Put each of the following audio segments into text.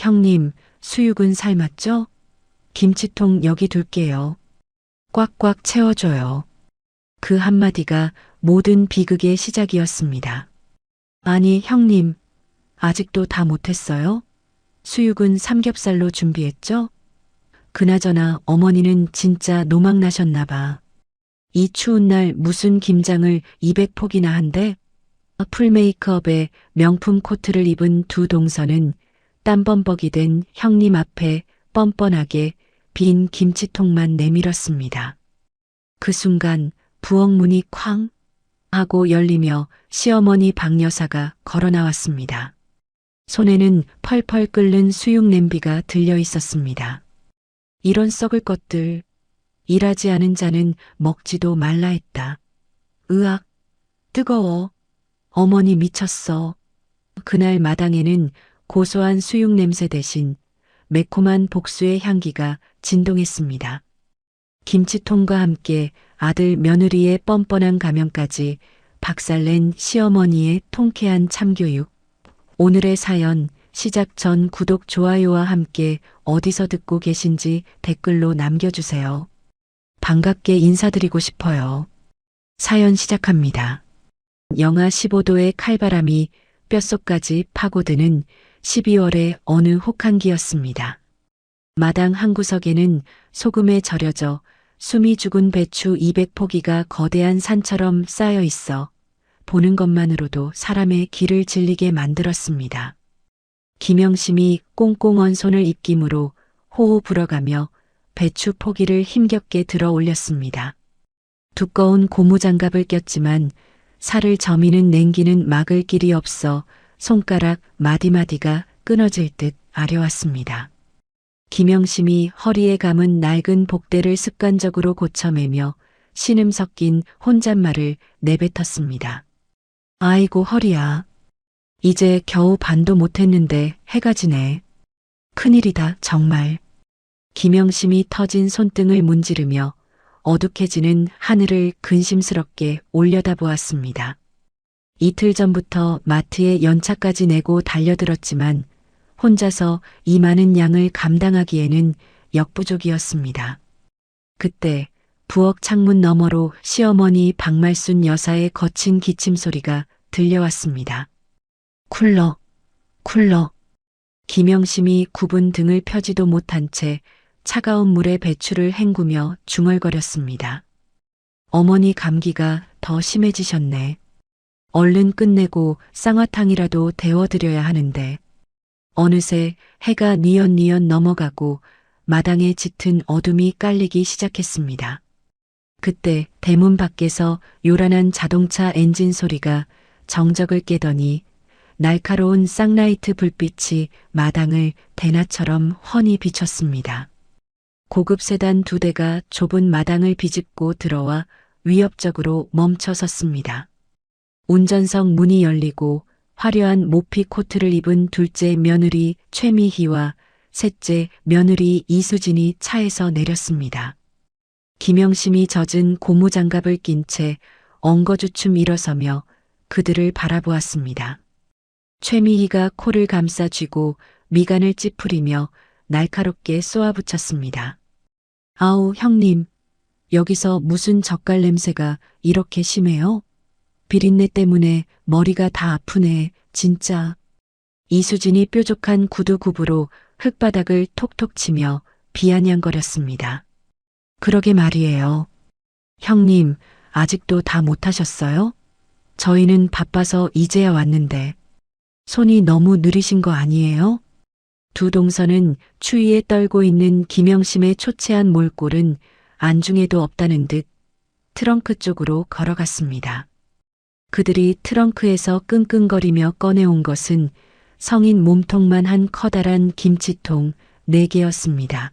형님, 수육은 삶았죠? 김치통 여기 둘게요. 꽉꽉 채워줘요. 그 한마디가 모든 비극의 시작이었습니다. 아니, 형님, 아직도 다 못했어요? 수육은 삼겹살로 준비했죠? 그나저나 어머니는 진짜 노망나셨나 봐. 이 추운 날 무슨 김장을 200폭이나 한대? 풀 메이크업에 명품 코트를 입은 두 동서는 땀범벅이 된 형님 앞에 뻔뻔하게 빈 김치통만 내밀었습니다. 그 순간 부엌 문이 쾅 하고 열리며 시어머니 박여사가 걸어 나왔습니다. 손에는 펄펄 끓는 수육 냄비가 들려 있었습니다. 이런 썩을 것들, 일하지 않은 자는 먹지도 말라 했다. 으악, 뜨거워. 어머니 미쳤어. 그날 마당에는 고소한 수육 냄새 대신 매콤한 복수의 향기가 진동했습니다. 김치통과 함께 아들 며느리의 뻔뻔한 가면까지 박살낸 시어머니의 통쾌한 참교육. 오늘의 사연 시작 전 구독, 좋아요와 함께 어디서 듣고 계신지 댓글로 남겨주세요. 반갑게 인사드리고 싶어요. 사연 시작합니다. 영하 15도의 칼바람이 뼛속까지 파고드는 12월의 어느 혹한기였습니다. 마당 한 구석에는 소금에 절여져 숨이 죽은 배추 200포기가 거대한 산처럼 쌓여 있어 보는 것만으로도 사람의 기를 질리게 만들었습니다. 김영심이 꽁꽁 언 손을 입김으로 호호 불어가며 배추 포기를 힘겹게 들어 올렸습니다. 두꺼운 고무장갑을 꼈지만 살을 저미는 냉기는 막을 길이 없어 손가락 마디마디가 끊어질 듯 아려왔습니다. 김영심이 허리에 감은 낡은 복대를 습관적으로 고쳐매며 신음 섞인 혼잣말을 내뱉었습니다. 아이고 허리야. 이제 겨우 반도 못했는데 해가 지네. 큰일이다 정말. 김영심이 터진 손등을 문지르며 어둑해지는 하늘을 근심스럽게 올려다보았습니다. 이틀 전부터 마트에 연차까지 내고 달려들었지만 혼자서 이 많은 양을 감당하기에는 역부족이었습니다. 그때 부엌 창문 너머로 시어머니 박말순 여사의 거친 기침 소리가 들려왔습니다. 쿨러, 쿨러. 김영심이 굽은 등을 펴지도 못한 채 차가운 물에 배추를 헹구며 중얼거렸습니다. 어머니 감기가 더 심해지셨네. 얼른 끝내고 쌍화탕이라도 데워드려야 하는데. 어느새 해가 뉘엿뉘엿 넘어가고 마당에 짙은 어둠이 깔리기 시작했습니다. 그때 대문 밖에서 요란한 자동차 엔진 소리가 정적을 깨더니 날카로운 쌍라이트 불빛이 마당을 대낮처럼 훤히 비췄습니다. 고급 세단 2대가 좁은 마당을 비집고 들어와 위협적으로 멈춰 섰습니다. 운전석 문이 열리고 화려한 모피 코트를 입은 둘째 며느리 최미희와 셋째 며느리 이수진이 차에서 내렸습니다. 김영심이 젖은 고무장갑을 낀 채 엉거주춤 일어서며 그들을 바라보았습니다. 최미희가 코를 감싸 쥐고 미간을 찌푸리며 날카롭게 쏘아붙였습니다. 아우 형님, 여기서 무슨 젓갈 냄새가 이렇게 심해요? 비린내 때문에 머리가 다 아프네, 진짜. 이수진이 뾰족한 구두굽으로 흙바닥을 톡톡 치며 비아냥거렸습니다. 그러게 말이에요. 형님, 아직도 다 못하셨어요? 저희는 바빠서 이제야 왔는데. 손이 너무 느리신 거 아니에요? 두 동서는 추위에 떨고 있는 김영심의 초췌한 몰골은 안중에도 없다는 듯 트렁크 쪽으로 걸어갔습니다. 그들이 트렁크에서 끙끙거리며 꺼내온 것은 성인 몸통만 한 커다란 김치통 4개였습니다.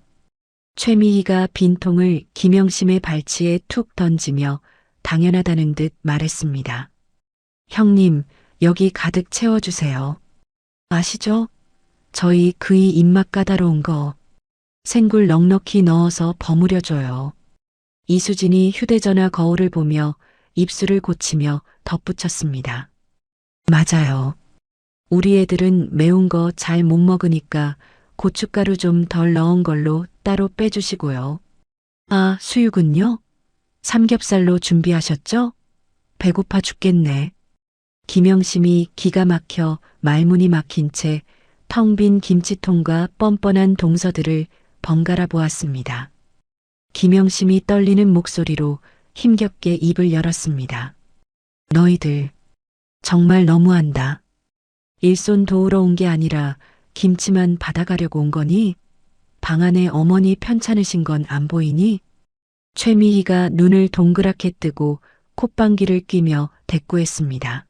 최미희가 빈통을 김영심의 발치에 툭 던지며 당연하다는 듯 말했습니다. 형님, 여기 가득 채워주세요. 아시죠? 저희 그이 입맛 까다로운 거 생굴 넉넉히 넣어서 버무려줘요. 이수진이 휴대전화 거울을 보며 입술을 고치며 덧붙였습니다. 맞아요. 우리 애들은 매운 거 잘 못 먹으니까 고춧가루 좀 덜 넣은 걸로 따로 빼주시고요. 아, 수육은요? 삼겹살로 준비하셨죠? 배고파 죽겠네. 김영심이 기가 막혀 말문이 막힌 채 텅 빈 김치통과 뻔뻔한 동서들을 번갈아 보았습니다. 김영심이 떨리는 목소리로 힘겹게 입을 열었습니다. 너희들 정말 너무한다. 일손 도우러 온 게 아니라 김치만 받아가려고 온 거니? 방 안에 어머니 편찮으신 건 안 보이니? 최미희가 눈을 동그랗게 뜨고 콧방귀를 뀌며 대꾸했습니다.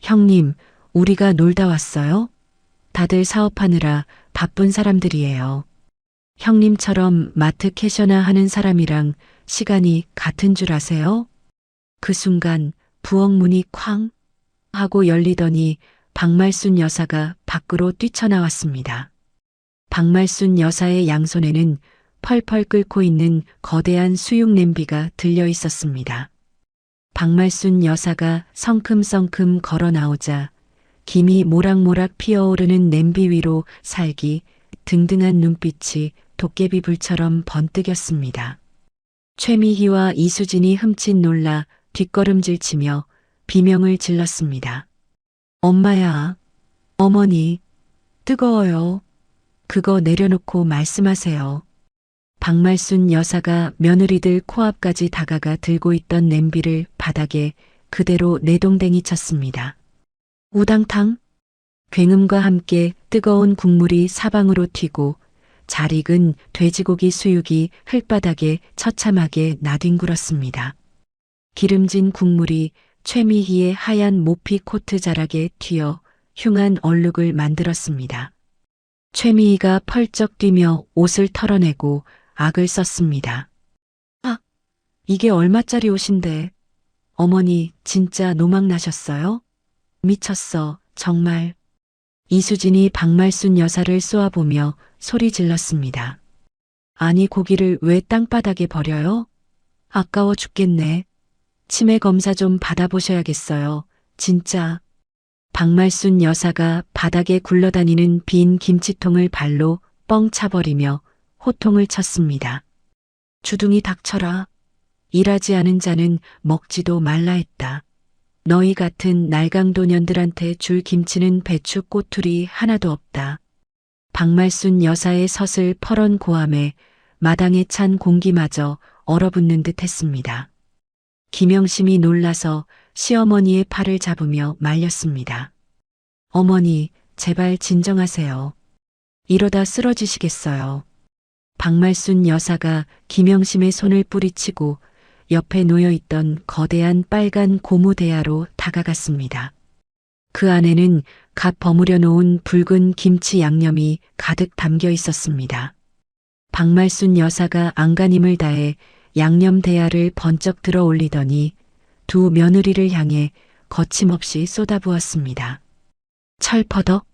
형님, 우리가 놀다 왔어요? 다들 사업하느라 바쁜 사람들이에요. 형님처럼 마트 캐셔나 하는 사람이랑 시간이 같은 줄 아세요? 그 순간 부엌 문이 쾅 하고 열리더니 박말순 여사가 밖으로 뛰쳐나왔습니다. 박말순 여사의 양손에는 펄펄 끓고 있는 거대한 수육 냄비가 들려 있었습니다. 박말순 여사가 성큼성큼 걸어 나오자 김이 모락모락 피어오르는 냄비 위로 살기 등등한 눈빛이 도깨비 불처럼 번뜩였습니다. 최미희와 이수진이 흠칫 놀라 뒷걸음질 치며 비명을 질렀습니다. 엄마야, 어머니, 뜨거워요. 그거 내려놓고 말씀하세요. 박말순 여사가 며느리들 코앞까지 다가가 들고 있던 냄비를 바닥에 그대로 내동댕이 쳤습니다. 우당탕? 굉음과 함께 뜨거운 국물이 사방으로 튀고 잘 익은 돼지고기 수육이 흙바닥에 처참하게 나뒹굴었습니다. 기름진 국물이 최미희의 하얀 모피 코트 자락에 튀어 흉한 얼룩을 만들었습니다. 최미희가 펄쩍 뛰며 옷을 털어내고 악을 썼습니다. 아, 이게 얼마짜리 옷인데. 어머니 진짜 노망나셨어요? 미쳤어, 정말. 이수진이 박말순 여사를 쏘아보며 소리 질렀습니다. 아니 고기를 왜 땅바닥에 버려요? 아까워 죽겠네. 치매 검사 좀 받아보셔야겠어요. 진짜. 박말순 여사가 바닥에 굴러다니는 빈 김치통을 발로 뻥 차버리며 호통을 쳤습니다. 주둥이 닥쳐라. 일하지 않은 자는 먹지도 말라 했다. 너희 같은 날강도년들한테 줄 김치는 배추 꼬투리 하나도 없다. 박말순 여사의 서슬 퍼런 고함에 마당에 찬 공기마저 얼어붙는 듯 했습니다. 김영심이 놀라서 시어머니의 팔을 잡으며 말렸습니다. 어머니, 제발 진정하세요. 이러다 쓰러지시겠어요. 박말순 여사가 김영심의 손을 뿌리치고 옆에 놓여있던 거대한 빨간 고무 대야로 다가갔습니다. 그 안에는 갓 버무려 놓은 붉은 김치 양념이 가득 담겨 있었습니다. 박말순 여사가 안간힘을 다해 양념 대야를 번쩍 들어 올리더니 두 며느리를 향해 거침없이 쏟아부었습니다. 철퍼덕,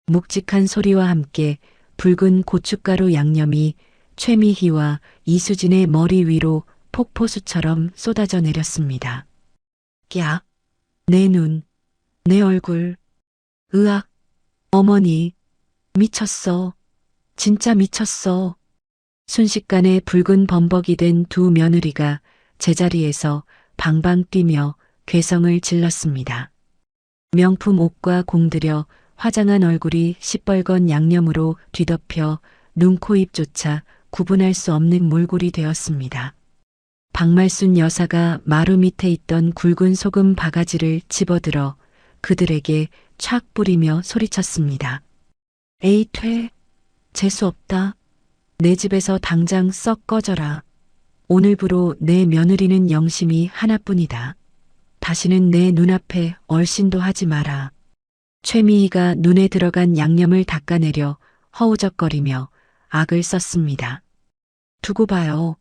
묵직한 소리와 함께 붉은 고춧가루 양념이 최미희와 이수진의 머리 위로 폭포수처럼 쏟아져 내렸습니다. 야, 내 눈, 내 얼굴, 으악, 어머니, 미쳤어. 진짜 미쳤어. 순식간에 붉은 범벅이 된 두 며느리가 제자리에서 방방 뛰며 괴성을 질렀습니다. 명품 옷과 공들여 화장한 얼굴이 시뻘건 양념으로 뒤덮여 눈, 코, 입조차 구분할 수 없는 몰골이 되었습니다. 박말순 여사가 마루 밑에 있던 굵은 소금 바가지를 집어들어 그들에게 촥 뿌리며 소리쳤습니다. 에이 퇴, 재수 없다. 내 집에서 당장 썩 꺼져라. 오늘부로 내 며느리는 영심이 하나뿐이다. 다시는 내 눈앞에 얼씬도 하지 마라. 최미희가 눈에 들어간 양념을 닦아내려 허우적거리며 악을 썼습니다. 두고 봐요.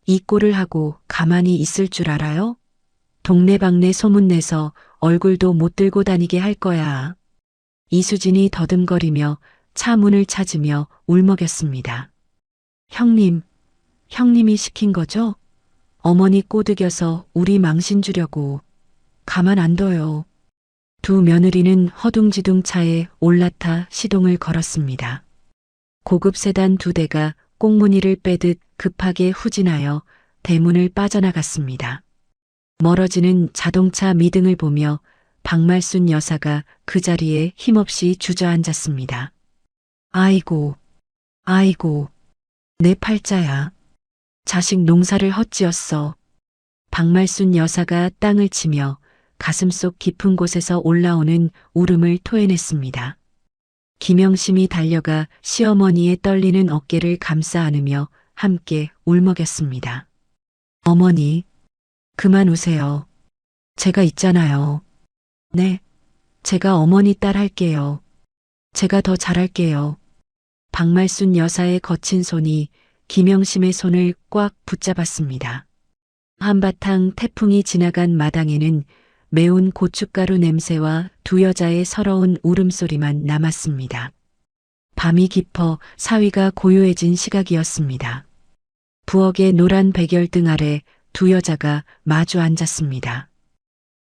이 꼴을 하고 가만히 있을 줄 알아요? 동네방네 소문내서 얼굴도 못 들고 다니게 할 거야. 이수진이 더듬거리며 차 문을 찾으며 울먹였습니다. 형님, 형님이 시킨 거죠? 어머니 꼬드겨서 우리 망신 주려고. 가만 안 둬요. 두 며느리는 허둥지둥 차에 올라타 시동을 걸었습니다. 고급 세단 2대가 꽁무니를 빼듯 급하게 후진하여 대문을 빠져나갔습니다. 멀어지는 자동차 미등을 보며 박말순 여사가 그 자리에 힘없이 주저앉았습니다. 아이고, 아이고, 내 팔자야. 자식 농사를 헛지었어. 박말순 여사가 땅을 치며 가슴속 깊은 곳에서 올라오는 울음을 토해냈습니다. 김영심이 달려가 시어머니의 떨리는 어깨를 감싸 안으며 함께 울먹였습니다. 어머니, 그만 우세요. 제가 있잖아요. 네, 제가 어머니 딸 할게요. 제가 더 잘할게요. 박말순 여사의 거친 손이 김영심의 손을 꽉 붙잡았습니다. 한바탕 태풍이 지나간 마당에는 매운 고춧가루 냄새와 두 여자의 서러운 울음소리만 남았습니다. 밤이 깊어 사위가 고요해진 시각이었습니다. 부엌의 노란 백열등 아래 두 여자가 마주 앉았습니다.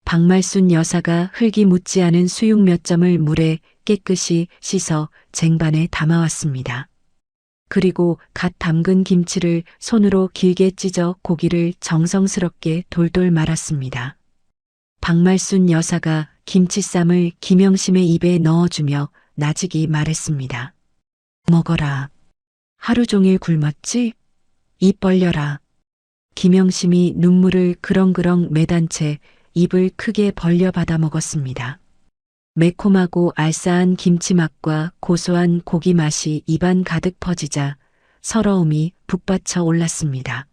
박말순 여사가 흙이 묻지 않은 수육 몇 점을 물에 깨끗이 씻어 쟁반에 담아왔습니다. 그리고 갓 담근 김치를 손으로 길게 찢어 고기를 정성스럽게 돌돌 말았습니다. 박말순 여사가 김치쌈을 김영심의 입에 넣어주며 나직이 말했습니다. 먹어라. 하루 종일 굶었지? 입 벌려라. 김영심이 눈물을 그렁그렁 매단 채 입을 크게 벌려 받아 먹었습니다. 매콤하고 알싸한 김치 맛과 고소한 고기 맛이 입안 가득 퍼지자 서러움이 북받쳐 올랐습니다.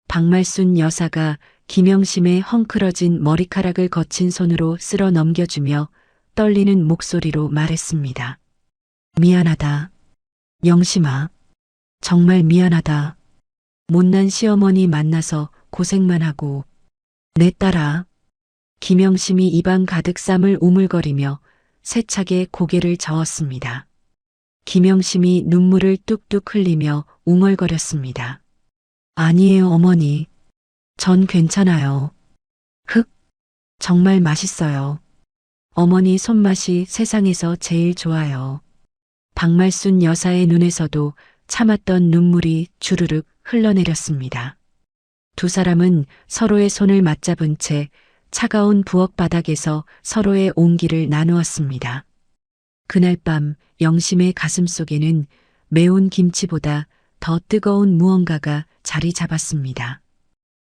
박말순 여사가 김영심의 헝클어진 머리카락을 거친 손으로 쓸어 넘겨주며 떨리는 목소리로 말했습니다. 미안하다. 영심아. 정말 미안하다. 못난 시어머니 만나서 고생만 하고. 내 딸아. 김영심이 입안 가득 쌈을 우물거리며 세차게 고개를 저었습니다. 김영심이 눈물을 뚝뚝 흘리며 웅얼거렸습니다. 아니에요, 어머니. 전 괜찮아요. 흑, 정말 맛있어요. 어머니 손맛이 세상에서 제일 좋아요. 박말순 여사의 눈에서도 참았던 눈물이 주르륵 흘러내렸습니다. 두 사람은 서로의 손을 맞잡은 채 차가운 부엌 바닥에서 서로의 온기를 나누었습니다. 그날 밤 영심의 가슴속에는 매운 김치보다 더 뜨거운 무언가가 자리 잡았습니다.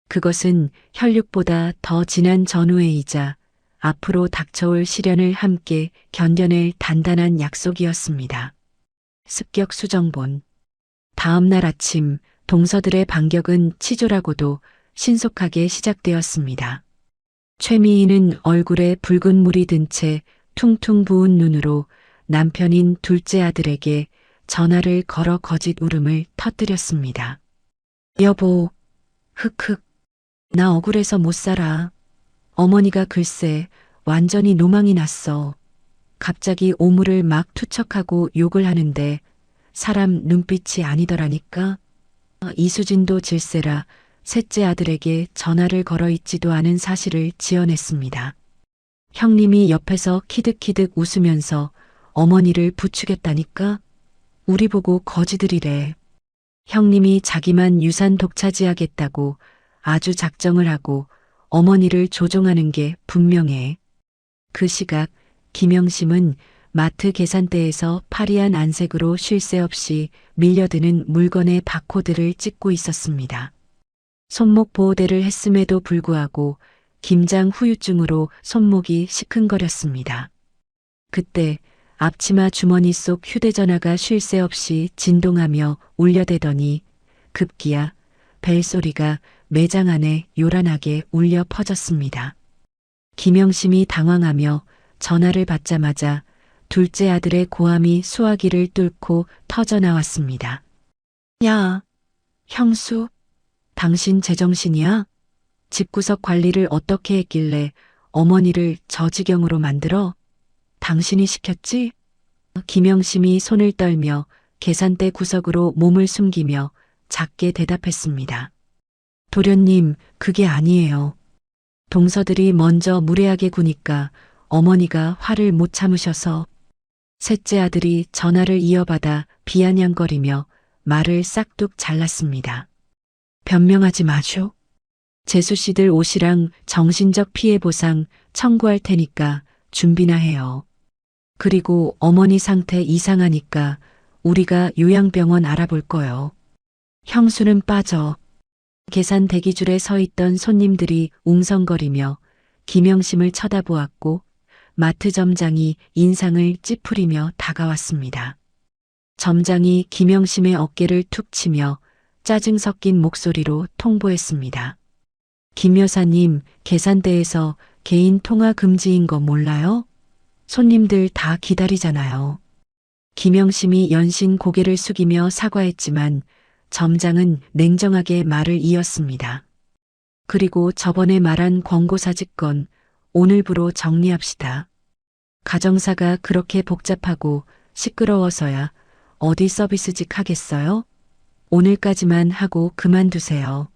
그것은 혈육보다 더 진한 전우애이자 앞으로 닥쳐올 시련을 함께 견뎌낼 단단한 약속이었습니다. 습격 수정본. 다음 날 아침 동서들의 반격은 치졸하고도 신속하게 시작되었습니다. 최미희는 얼굴에 붉은 물이 든 채 퉁퉁 부은 눈으로 남편인 둘째 아들에게 전화를 걸어 거짓 울음을 터뜨렸습니다. 여보, 흑흑, 나 억울해서 못 살아. 어머니가 글쎄 완전히 노망이 났어. 갑자기 오물을 막 투척하고 욕을 하는데 사람 눈빛이 아니더라니까. 이수진도 질세라 셋째 아들에게 전화를 걸어 있지도 않은 사실을 지어냈습니다. 형님이 옆에서 키득키득 웃으면서 어머니를 부추겼다니까? 우리 보고 거지들이래. 형님이 자기만 유산 독차지하겠다고 아주 작정을 하고 어머니를 조종하는 게 분명해. 그 시각 김영심은 마트 계산대에서 파리한 안색으로 쉴 새 없이 밀려드는 물건의 바코드를 찍고 있었습니다. 손목 보호대를 했음에도 불구하고 김장 후유증으로 손목이 시큰거렸습니다. 그때 앞치마 주머니 속 휴대전화가 쉴 새 없이 진동하며 울려대더니 급기야 벨소리가 매장 안에 요란하게 울려 퍼졌습니다. 김영심이 당황하며 전화를 받자마자 둘째 아들의 고함이 수화기를 뚫고 터져나왔습니다. 야, 형수, 당신 제정신이야? 집구석 관리를 어떻게 했길래 어머니를 저 지경으로 만들어? 당신이 시켰지? 김영심이 손을 떨며 계산대 구석으로 몸을 숨기며 작게 대답했습니다. 도련님, 그게 아니에요. 동서들이 먼저 무례하게 구니까 어머니가 화를 못 참으셔서. 셋째 아들이 전화를 이어받아 비아냥거리며 말을 싹둑 잘랐습니다. 변명하지 마쇼. 재수 씨들 옷이랑 정신적 피해 보상 청구할 테니까 준비나 해요. 그리고 어머니 상태 이상하니까 우리가 요양병원 알아볼 거요. 형수는 빠져. 계산 대기줄에 서 있던 손님들이 웅성거리며 김영심을 쳐다보았고 마트 점장이 인상을 찌푸리며 다가왔습니다. 점장이 김영심의 어깨를 툭 치며 짜증 섞인 목소리로 통보했습니다. 김 여사님, 계산대에서 개인 통화 금지인 거 몰라요? 손님들 다 기다리잖아요. 김영심이 연신 고개를 숙이며 사과했지만 점장은 냉정하게 말을 이었습니다. 그리고 저번에 말한 권고사직건 오늘부로 정리합시다. 가정사가 그렇게 복잡하고 시끄러워서야 어디 서비스직 하겠어요? 오늘까지만 하고 그만두세요.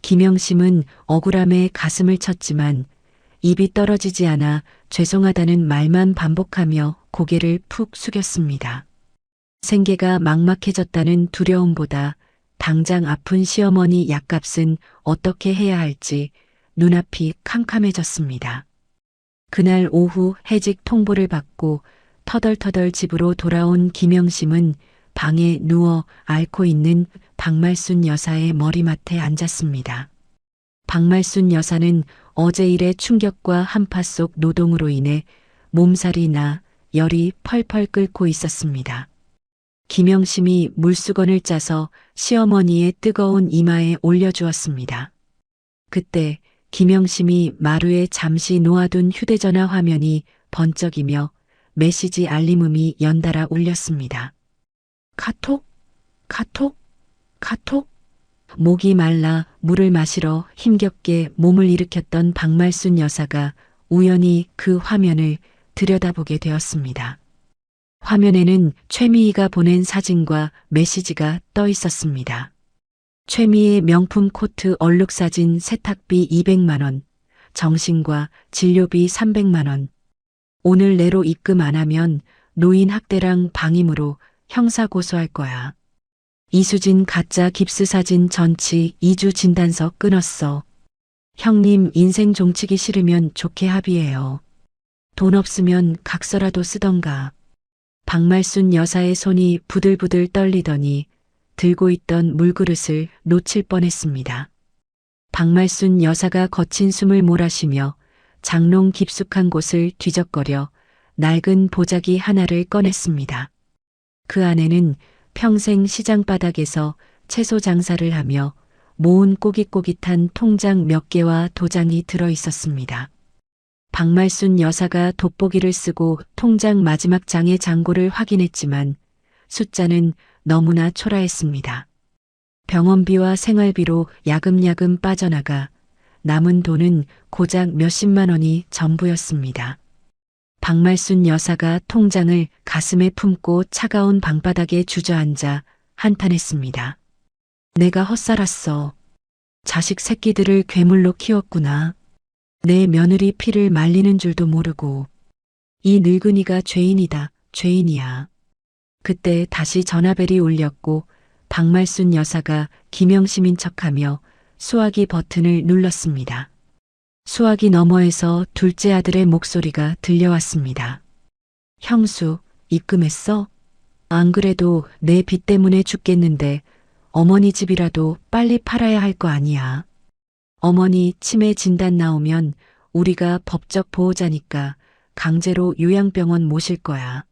김영심은 억울함에 가슴을 쳤지만 입이 떨어지지 않아 죄송하다는 말만 반복하며 고개를 푹 숙였습니다. 생계가 막막해졌다는 두려움보다 당장 아픈 시어머니 약값은 어떻게 해야 할지 눈앞이 캄캄해졌습니다. 그날 오후 해직 통보를 받고 터덜터덜 집으로 돌아온 김영심은 방에 누워 앓고 있는 박말순 여사의 머리맡에 앉았습니다. 박말순 여사는 어제 일의 충격과 한파 속 노동으로 인해 몸살이 나 열이 펄펄 끓고 있었습니다. 김영심이 물수건을 짜서 시어머니의 뜨거운 이마에 올려주었습니다. 그때 김영심이 마루에 잠시 놓아둔 휴대전화 화면이 번쩍이며 메시지 알림음이 연달아 울렸습니다. 카톡? 카톡? 카톡? 목이 말라 물을 마시러 힘겹게 몸을 일으켰던 박말순 여사가 우연히 그 화면을 들여다보게 되었습니다. 화면에는 최미희가 보낸 사진과 메시지가 떠 있었습니다. 최미희의 명품 코트 얼룩 사진 세탁비 200만 원, 정신과 진료비 300만 원. 오늘 내로 입금 안 하면 노인 학대랑 방임으로 형사 고소할 거야. 이수진 가짜 깁스 사진 전치 2주 진단서 끊었어. 형님 인생 종치기 싫으면 좋게 합의해요. 돈 없으면 각서라도 쓰던가. 박말순 여사의 손이 부들부들 떨리더니 들고 있던 물그릇을 놓칠 뻔했습니다. 박말순 여사가 거친 숨을 몰아쉬며 장롱 깊숙한 곳을 뒤적거려 낡은 보자기 하나를 꺼냈습니다. 그 안에는 평생 시장 바닥에서 채소 장사를 하며 모은 꼬깃꼬깃한 통장 몇 개와 도장이 들어 있었습니다. 박말순 여사가 돋보기를 쓰고 통장 마지막 장의 잔고를 확인했지만 숫자는 너무나 초라했습니다. 병원비와 생활비로 야금야금 빠져나가 남은 돈은 고작 몇십만 원이 전부였습니다. 박말순 여사가 통장을 가슴에 품고 차가운 방바닥에 주저앉아 한탄했습니다. 내가 헛살았어. 자식 새끼들을 괴물로 키웠구나. 내 며느리 피를 말리는 줄도 모르고. 이 늙은이가 죄인이다, 죄인이야. 그때 다시 전화벨이 울렸고 박말순 여사가 김영심인 척하며 수화기 버튼을 눌렀습니다. 수화기 너머에서 둘째 아들의 목소리가 들려왔습니다. 형수, 입금했어? 안 그래도 내 빚 때문에 죽겠는데 어머니 집이라도 빨리 팔아야 할 거 아니야. 어머니 치매 진단 나오면 우리가 법적 보호자니까 강제로 요양병원 모실 거야.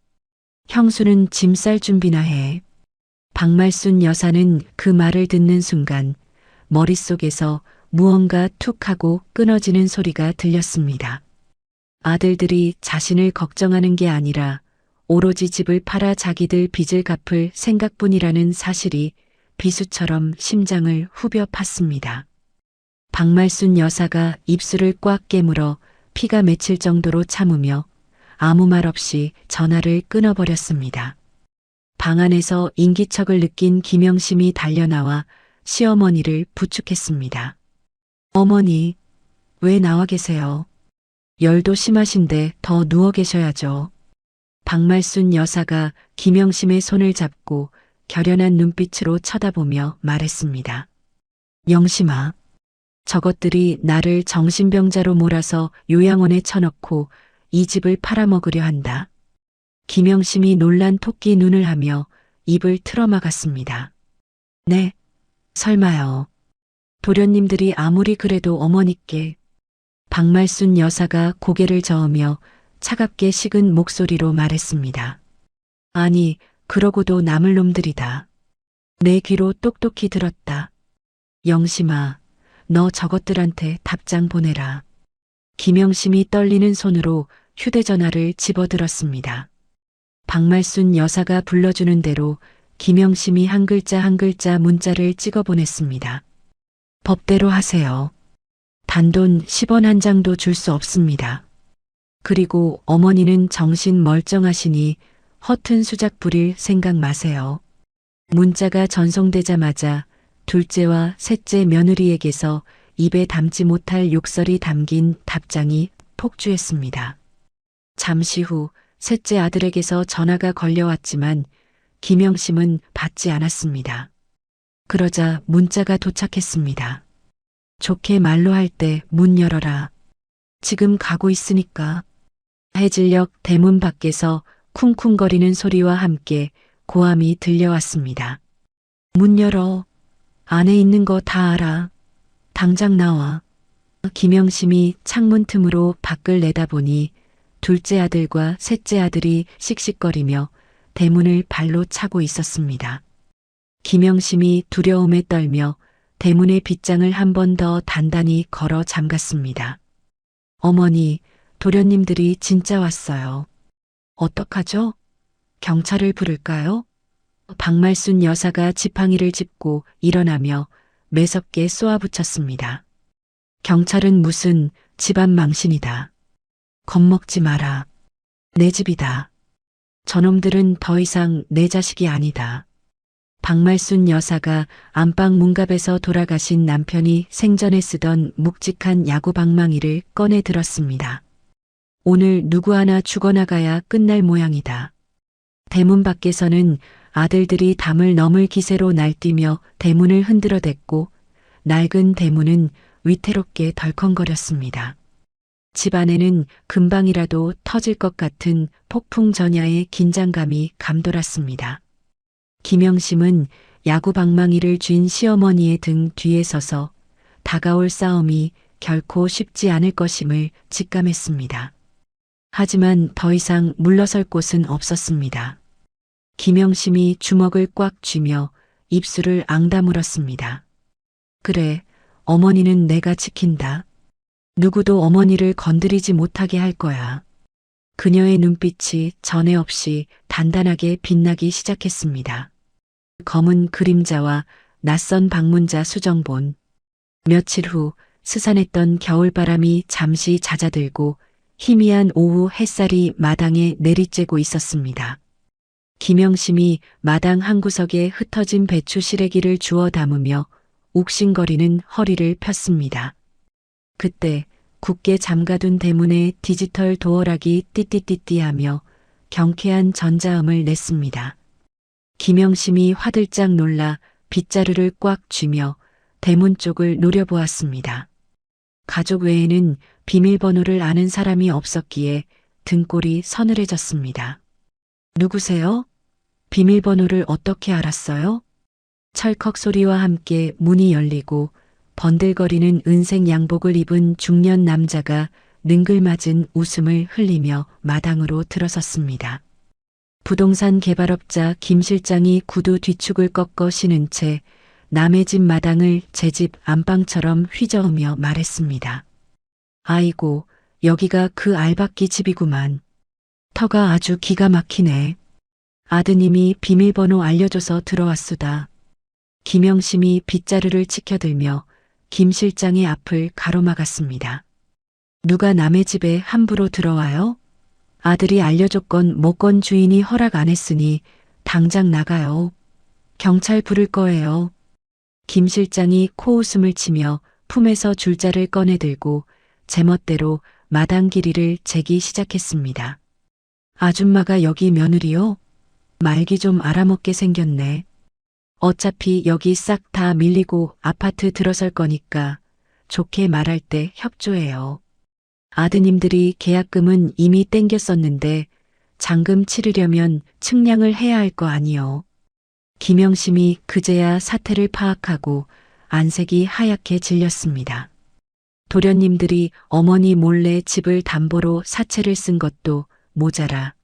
형수는 짐 쌀 준비나 해. 박말순 여사는 그 말을 듣는 순간 머릿속에서 무언가 툭 하고 끊어지는 소리가 들렸습니다. 아들들이 자신을 걱정하는 게 아니라 오로지 집을 팔아 자기들 빚을 갚을 생각뿐이라는 사실이 비수처럼 심장을 후벼 팠습니다. 박말순 여사가 입술을 꽉 깨물어 피가 맺힐 정도로 참으며 아무 말 없이 전화를 끊어버렸습니다. 방 안에서 인기척을 느낀 김영심이 달려나와 시어머니를 부축했습니다. 어머니, 왜 나와 계세요? 열도 심하신데 더 누워 계셔야죠. 박말순 여사가 김영심의 손을 잡고 결연한 눈빛으로 쳐다보며 말했습니다. 영심아, 저것들이 나를 정신병자로 몰아서 요양원에 쳐넣고 이 집을 팔아먹으려 한다. 김영심이 놀란 토끼 눈을 하며 입을 틀어막았습니다. 네, 설마요. 도련님들이 아무리 그래도 어머니께. 박말순 여사가 고개를 저으며 차갑게 식은 목소리로 말했습니다. 아니, 그러고도 남을 놈들이다. 내 귀로 똑똑히 들었다. 영심아, 너 저것들한테 답장 보내라. 김영심이 떨리는 손으로 휴대전화를 집어들었습니다. 박말순 여사가 불러주는 대로 김영심이 한 글자 한 글자 문자를 찍어 보냈습니다. 법대로 하세요. 단돈 10원 한 장도 줄 수 없습니다. 그리고 어머니는 정신 멀쩡하시니 허튼 수작 부릴 생각 마세요. 문자가 전송되자마자 둘째와 셋째 며느리에게서 입에 담지 못할 욕설이 담긴 답장이 폭주했습니다. 잠시 후 셋째 아들에게서 전화가 걸려왔지만 김영심은 받지 않았습니다. 그러자 문자가 도착했습니다. 좋게 말로 할 때 문 열어라. 지금 가고 있으니까. 해질녘 대문 밖에서 쿵쿵거리는 소리와 함께 고함이 들려왔습니다. 문 열어. 안에 있는 거 다 알아. 당장 나와. 김영심이 창문 틈으로 밖을 내다보니 둘째 아들과 셋째 아들이 씩씩거리며 대문을 발로 차고 있었습니다. 김영심이 두려움에 떨며 대문의 빗장을 한 번 더 단단히 걸어 잠갔습니다. 어머니, 도련님들이 진짜 왔어요. 어떡하죠? 경찰을 부를까요? 박말순 여사가 지팡이를 짚고 일어나며 매섭게 쏘아붙였습니다. 경찰은 무슨 집안 망신이다. 겁먹지 마라. 내 집이다. 저놈들은 더 이상 내 자식이 아니다. 박말순 여사가 안방 문갑에서 돌아가신 남편이 생전에 쓰던 묵직한 야구 방망이를 꺼내 들었습니다. 오늘 누구 하나 죽어나가야 끝날 모양이다. 대문 밖에서는 아들들이 담을 넘을 기세로 날뛰며 대문을 흔들어댔고 낡은 대문은 위태롭게 덜컹거렸습니다. 집 안에는 금방이라도 터질 것 같은 폭풍 전야의 긴장감이 감돌았습니다. 김영심은 야구 방망이를 쥔 시어머니의 등 뒤에 서서 다가올 싸움이 결코 쉽지 않을 것임을 직감했습니다. 하지만 더 이상 물러설 곳은 없었습니다. 김영심이 주먹을 꽉 쥐며 입술을 앙다물었습니다. 그래, 어머니는 내가 지킨다. 누구도 어머니를 건드리지 못하게 할 거야. 그녀의 눈빛이 전에 없이 단단하게 빛나기 시작했습니다. 검은 그림자와 낯선 방문자 수정본. 며칠 후 스산했던 겨울바람이 잠시 잦아들고 희미한 오후 햇살이 마당에 내리쬐고 있었습니다. 김영심이 마당 한 구석에 흩어진 배추 시래기를 주워 담으며 욱신거리는 허리를 폈습니다. 그때 굳게 잠가둔 대문에 디지털 도어락이 띠띠띠띠하며 경쾌한 전자음을 냈습니다. 김영심이 화들짝 놀라 빗자루를 꽉 쥐며 대문 쪽을 노려보았습니다. 가족 외에는 비밀번호를 아는 사람이 없었기에 등골이 서늘해졌습니다. 누구세요? 비밀번호를 어떻게 알았어요? 철컥 소리와 함께 문이 열리고 번들거리는 은색 양복을 입은 중년 남자가 능글맞은 웃음을 흘리며 마당으로 들어섰습니다. 부동산 개발업자 김 실장이 구두 뒤축을 꺾어 신은 채 남의 집 마당을 제 집 안방처럼 휘저으며 말했습니다. 아이고, 여기가 그 알박기 집이구만. 터가 아주 기가 막히네. 아드님이 비밀번호 알려줘서 들어왔수다. 김영심이 빗자루를 치켜들며 김 실장의 앞을 가로막았습니다. 누가 남의 집에 함부로 들어와요? 아들이 알려줬건 뭐건 주인이 허락 안 했으니 당장 나가요. 경찰 부를 거예요. 김 실장이 코웃음을 치며 품에서 줄자를 꺼내 들고 제멋대로 마당 길이를 재기 시작했습니다. 아줌마가 여기 며느리요? 말기 좀 알아먹게 생겼네. 어차피 여기 싹 다 밀리고 아파트 들어설 거니까 좋게 말할 때 협조해요. 아드님들이 계약금은 이미 땡겼었는데 잔금 치르려면 측량을 해야 할 거 아니요. 김영심이 그제야 사태를 파악하고 안색이 하얗게 질렸습니다. 도련님들이 어머니 몰래 집을 담보로 사채를 쓴 것도 모자라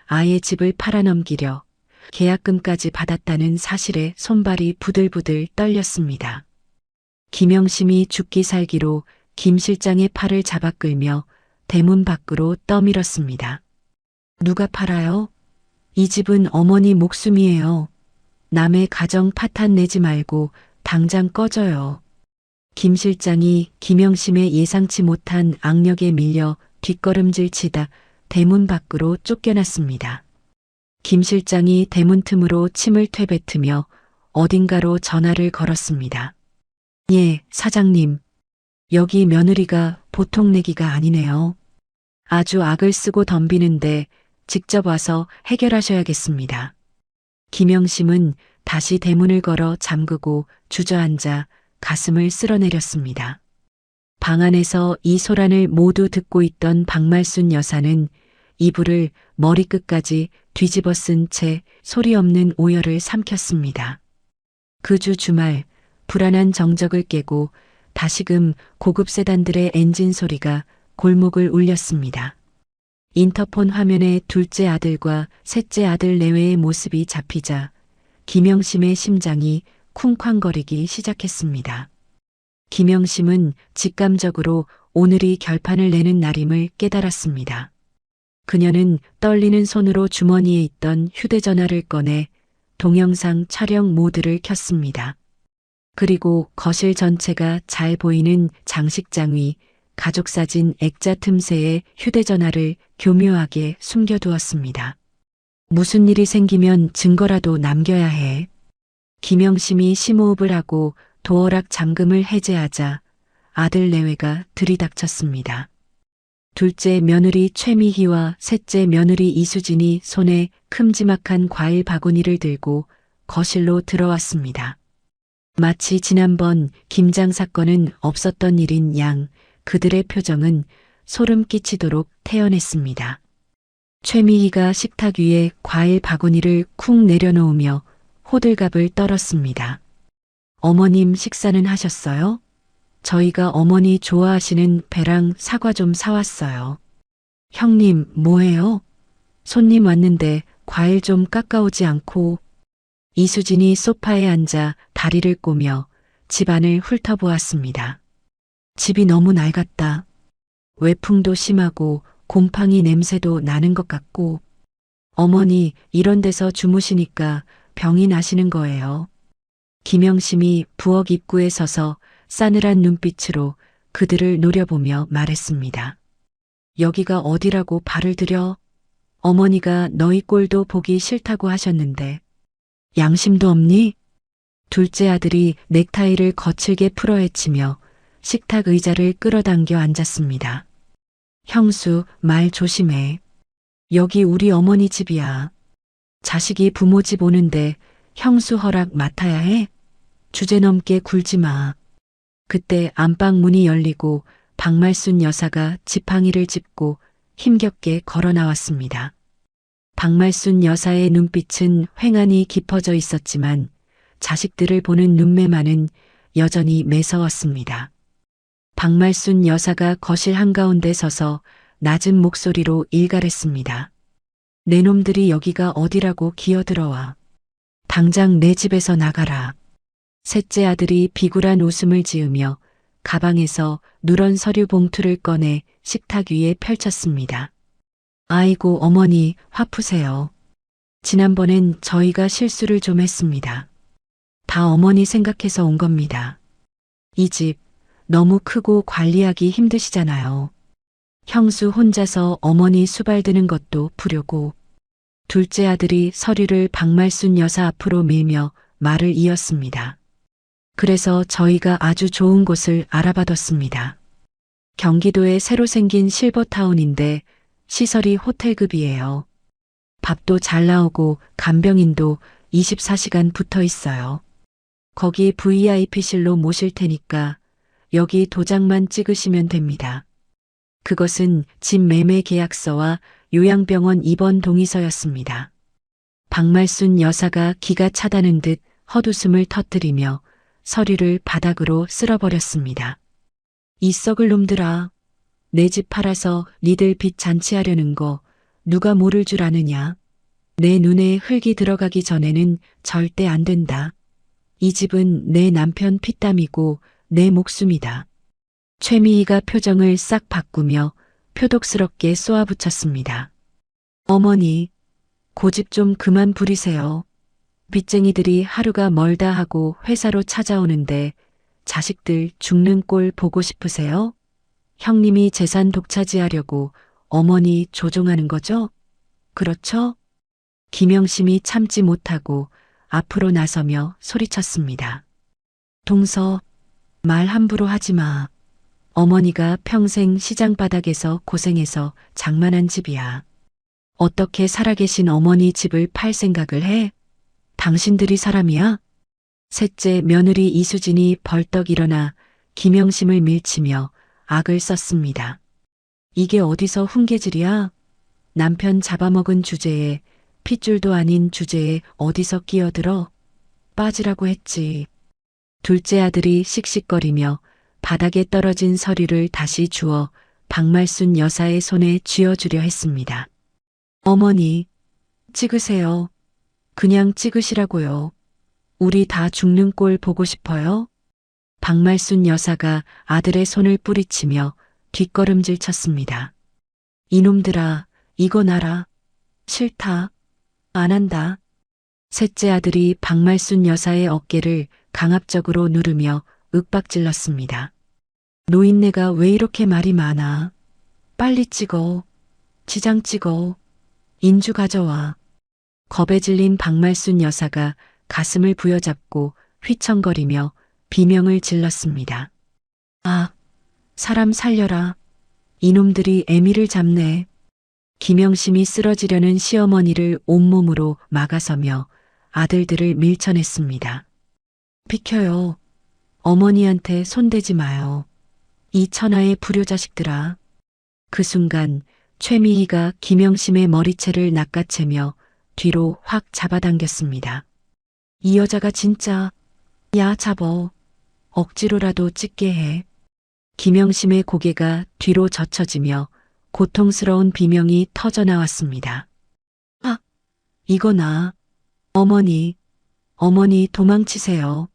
아예 집을 팔아넘기려 계약금까지 받았다는 사실에 손발이 부들부들 떨렸습니다. 김영심이 죽기 살기로 김 실장의 팔을 잡아 끌며 대문 밖으로 떠밀었습니다. 누가 팔아요? 이 집은 어머니 목숨이에요. 남의 가정 파탄 내지 말고 당장 꺼져요. 김 실장이 김영심의 예상치 못한 악력에 밀려 뒷걸음질 치다 대문 밖으로 쫓겨났습니다. 김 실장이 대문 틈으로 침을 퇴뱉으며 어딘가로 전화를 걸었습니다. 예, 사장님. 여기 며느리가 보통 내기가 아니네요. 아주 악을 쓰고 덤비는데 직접 와서 해결하셔야겠습니다. 김영심은 다시 대문을 걸어 잠그고 주저앉아 가슴을 쓸어내렸습니다. 방 안에서 이 소란을 모두 듣고 있던 박말순 여사는 이불을 머리끝까지 뒤집어 쓴 채 소리 없는 오열을 삼켰습니다. 그 주 주말 불안한 정적을 깨고 다시금 고급 세단들의 엔진 소리가 골목을 울렸습니다. 인터폰 화면에 둘째 아들과 셋째 아들 내외의 모습이 잡히자 김영심의 심장이 쿵쾅거리기 시작했습니다. 김영심은 직감적으로 오늘이 결판을 내는 날임을 깨달았습니다. 그녀는 떨리는 손으로 주머니에 있던 휴대전화를 꺼내 동영상 촬영 모드를 켰습니다. 그리고 거실 전체가 잘 보이는 장식장 위 가족사진 액자 틈새에 휴대전화를 교묘하게 숨겨두었습니다. 무슨 일이 생기면 증거라도 남겨야 해. 김영심이 심호흡을 하고 도어락 잠금을 해제하자 아들 내외가 들이닥쳤습니다. 둘째 며느리 최미희와 셋째 며느리 이수진이 손에 큼지막한 과일 바구니를 들고 거실로 들어왔습니다. 마치 지난번 김장 사건은 없었던 일인 양 그들의 표정은 소름 끼치도록 태연했습니다. 최미희가 식탁 위에 과일 바구니를 쿵 내려놓으며 호들갑을 떨었습니다. 어머님 식사는 하셨어요? 저희가 어머니 좋아하시는 배랑 사과 좀 사왔어요. 형님, 뭐해요? 손님 왔는데 과일 좀 깎아오지 않고. 이수진이 소파에 앉아 다리를 꼬며 집안을 훑어보았습니다. 집이 너무 낡았다. 외풍도 심하고 곰팡이 냄새도 나는 것 같고. 어머니 이런 데서 주무시니까 병이 나시는 거예요. 김영심이 부엌 입구에 서서 싸늘한 눈빛으로 그들을 노려보며 말했습니다. 여기가 어디라고 발을 들여? 어머니가 너희 꼴도 보기 싫다고 하셨는데 양심도 없니? 둘째 아들이 넥타이를 거칠게 풀어헤치며 식탁 의자를 끌어당겨 앉았습니다. 형수, 말 조심해. 여기 우리 어머니 집이야. 자식이 부모 집 오는데 형수 허락 맡아야 해? 주제넘게 굴지 마. 그때 안방 문이 열리고 박말순 여사가 지팡이를 짚고 힘겹게 걸어 나왔습니다. 박말순 여사의 눈빛은 횡하니 깊어져 있었지만 자식들을 보는 눈매만은 여전히 매서웠습니다. 박말순 여사가 거실 한가운데 서서 낮은 목소리로 일갈했습니다. 내 놈들이 여기가 어디라고 기어들어와. 당장 내 집에서 나가라. 셋째 아들이 비굴한 웃음을 지으며 가방에서 누런 서류 봉투를 꺼내 식탁 위에 펼쳤습니다. 아이고 어머니 화 푸세요. 지난번엔 저희가 실수를 좀 했습니다. 다 어머니 생각해서 온 겁니다. 이 집 너무 크고 관리하기 힘드시잖아요. 형수 혼자서 어머니 수발드는 것도 부려고. 둘째 아들이 서류를 박말순 여사 앞으로 밀며 말을 이었습니다. 그래서 저희가 아주 좋은 곳을 알아봐뒀습니다. 경기도에 새로 생긴 실버타운인데 시설이 호텔급이에요. 밥도 잘 나오고 간병인도 24시간 붙어 있어요. 거기 VIP실로 모실 테니까 여기 도장만 찍으시면 됩니다. 그것은 집 매매 계약서와 요양병원 입원 동의서였습니다. 박말순 여사가 기가 차다는 듯 헛웃음을 터뜨리며 서류를 바닥으로 쓸어버렸습니다. 이 썩을 놈들아. 내 집 팔아서 니들 빚 잔치하려는 거 누가 모를 줄 아느냐. 내 눈에 흙이 들어가기 전에는 절대 안 된다. 이 집은 내 남편 피땀이고 내 목숨이다. 최미희가 표정을 싹 바꾸며 표독스럽게 쏘아붙였습니다. 어머니, 고집 좀 그만 부리세요. 빚쟁이들이 하루가 멀다 하고 회사로 찾아오는데 자식들 죽는 꼴 보고 싶으세요? 형님이 재산 독차지하려고 어머니 조종하는 거죠? 그렇죠? 김영심이 참지 못하고 앞으로 나서며 소리쳤습니다. 동서, 말 함부로 하지 마. 어머니가 평생 시장 바닥에서 고생해서 장만한 집이야. 어떻게 살아계신 어머니 집을 팔 생각을 해? 당신들이 사람이야? 셋째 며느리 이수진이 벌떡 일어나 김영심을 밀치며 악을 썼습니다. 이게 어디서 훈계질이야? 남편 잡아먹은 주제에 핏줄도 아닌 주제에 어디서 끼어들어? 빠지라고 했지. 둘째 아들이 씩씩거리며 바닥에 떨어진 서류를 다시 주워 박말순 여사의 손에 쥐어주려 했습니다. 어머니, 찍으세요. 그냥 찍으시라고요. 우리 다 죽는 꼴 보고 싶어요? 박말순 여사가 아들의 손을 뿌리치며 뒷걸음질 쳤습니다. 이놈들아, 이건 알아. 싫다. 안 한다. 셋째 아들이 박말순 여사의 어깨를 강압적으로 누르며 윽박질렀습니다. 노인네가 왜 이렇게 말이 많아. 빨리 찍어. 지장 찍어. 인주 가져와. 겁에 질린 박말순 여사가 가슴을 부여잡고 휘청거리며 비명을 질렀습니다. 아, 사람 살려라. 이놈들이 애미를 잡네. 김영심이 쓰러지려는 시어머니를 온몸으로 막아서며 아들들을 밀쳐냈습니다. 비켜요. 어머니한테 손대지 마요. 이 천하의 불효자식들아. 그 순간 최미희가 김영심의 머리채를 낚아채며 뒤로 확 잡아당겼습니다. 이 여자가 진짜, 야 잡어. 억지로라도 찍게 해. 김영심의 고개가 뒤로 젖혀지며 고통스러운 비명이 터져나왔습니다. 아, 이거나. 어머니, 어머니 도망치세요.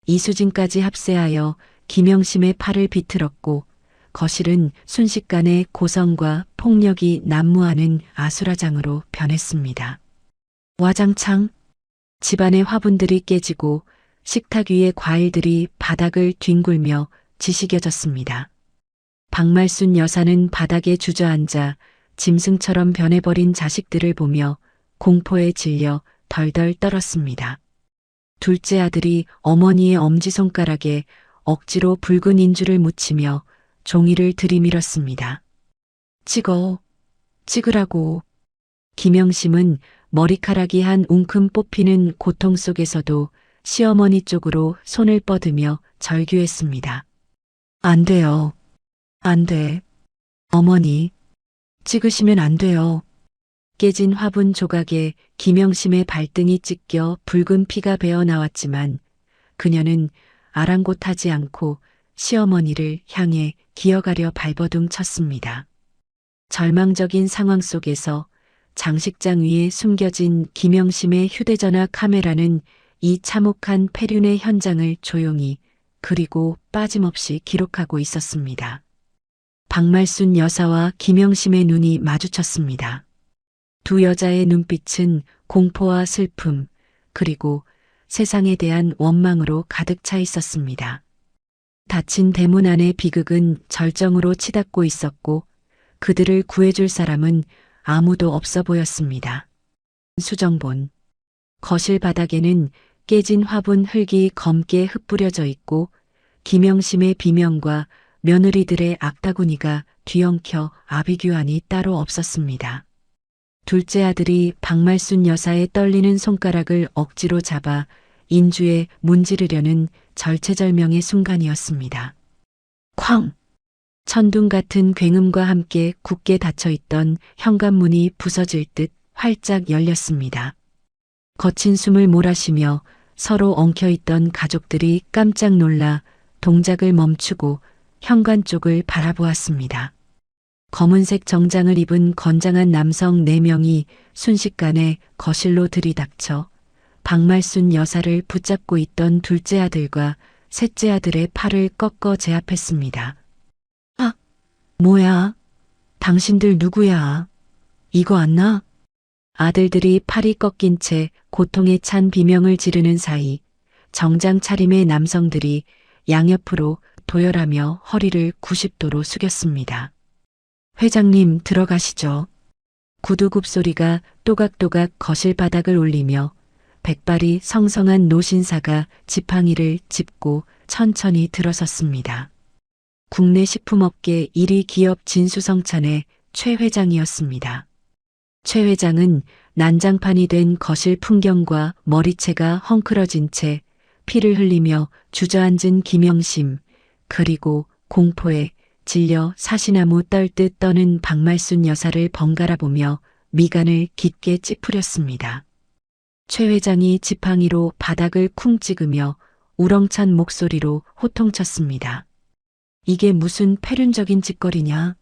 이수진까지 합세하여 김영심의 팔을 비틀었고 거실은 순식간에 고성과 폭력이 난무하는 아수라장으로 변했습니다. 와장창, 집안의 화분들이 깨지고 식탁 위의 과일들이 바닥을 뒹굴며 지시겨졌습니다. 박말순 여사는 바닥에 주저앉아 짐승처럼 변해버린 자식들을 보며 공포에 질려 덜덜 떨었습니다. 둘째 아들이 어머니의 엄지손가락에 억지로 붉은 인주를 묻히며 종이를 들이밀었습니다. 찍어, 찍으라고. 김영심은 머리카락이 한 웅큼 뽑히는 고통 속에서도 시어머니 쪽으로 손을 뻗으며 절규했습니다. 안 돼요. 안 돼. 어머니, 찍으시면 안 돼요. 깨진 화분 조각에 김영심의 발등이 찢겨 붉은 피가 배어 나왔지만 그녀는 아랑곳하지 않고 시어머니를 향해 기어가려 발버둥 쳤습니다. 절망적인 상황 속에서 장식장 위에 숨겨진 김영심의 휴대전화 카메라는 이 참혹한 폐륜의 현장을 조용히 그리고 빠짐없이 기록하고 있었습니다. 박말순 여사와 김영심의 눈이 마주쳤습니다. 두 여자의 눈빛은 공포와 슬픔, 그리고 세상에 대한 원망으로 가득 차 있었습니다. 닫힌 대문 안의 비극은 절정으로 치닫고 있었고 그들을 구해줄 사람은 아무도 없어 보였습니다. 수정본. 거실 바닥에는 깨진 화분 흙이 검게 흩뿌려져 있고 김영심의 비명과 며느리들의 악다구니가 뒤엉켜 아비규환이 따로 없었습니다. 둘째 아들이 박말순 여사의 떨리는 손가락을 억지로 잡아 인주에 문지르려는 절체절명의 순간이었습니다. 쾅! 천둥 같은 굉음과 함께 굳게 닫혀있던 현관문이 부서질 듯 활짝 열렸습니다. 거친 숨을 몰아쉬며 서로 엉켜있던 가족들이 깜짝 놀라 동작을 멈추고 현관 쪽을 바라보았습니다. 검은색 정장을 입은 건장한 남성 4명이 순식간에 거실로 들이닥쳐 박말순 여사를 붙잡고 있던 둘째 아들과 셋째 아들의 팔을 꺾어 제압했습니다. 아, 뭐야? 당신들 누구야? 이거 안 나? 아들들이 팔이 꺾인 채 고통에 찬 비명을 지르는 사이 정장 차림의 남성들이 양옆으로 도열하며 허리를 90도로 숙였습니다. 회장님 들어가시죠. 구두굽 소리가 또각또각 거실 바닥을 울리며 백발이 성성한 노신사가 지팡이를 짚고 천천히 들어섰습니다. 국내 식품업계 1위 기업 진수성찬의 최 회장이었습니다. 최 회장은 난장판이 된 거실 풍경과 머리채가 헝클어진 채 피를 흘리며 주저앉은 김영심, 그리고 공포에 질려 사시나무 떨듯 떠는 박말순 여사를 번갈아 보며 미간을 깊게 찌푸렸습니다. 최 회장이 지팡이로 바닥을 쿵 찍으며 우렁찬 목소리로 호통쳤습니다. 이게 무슨 패륜적인 짓거리냐?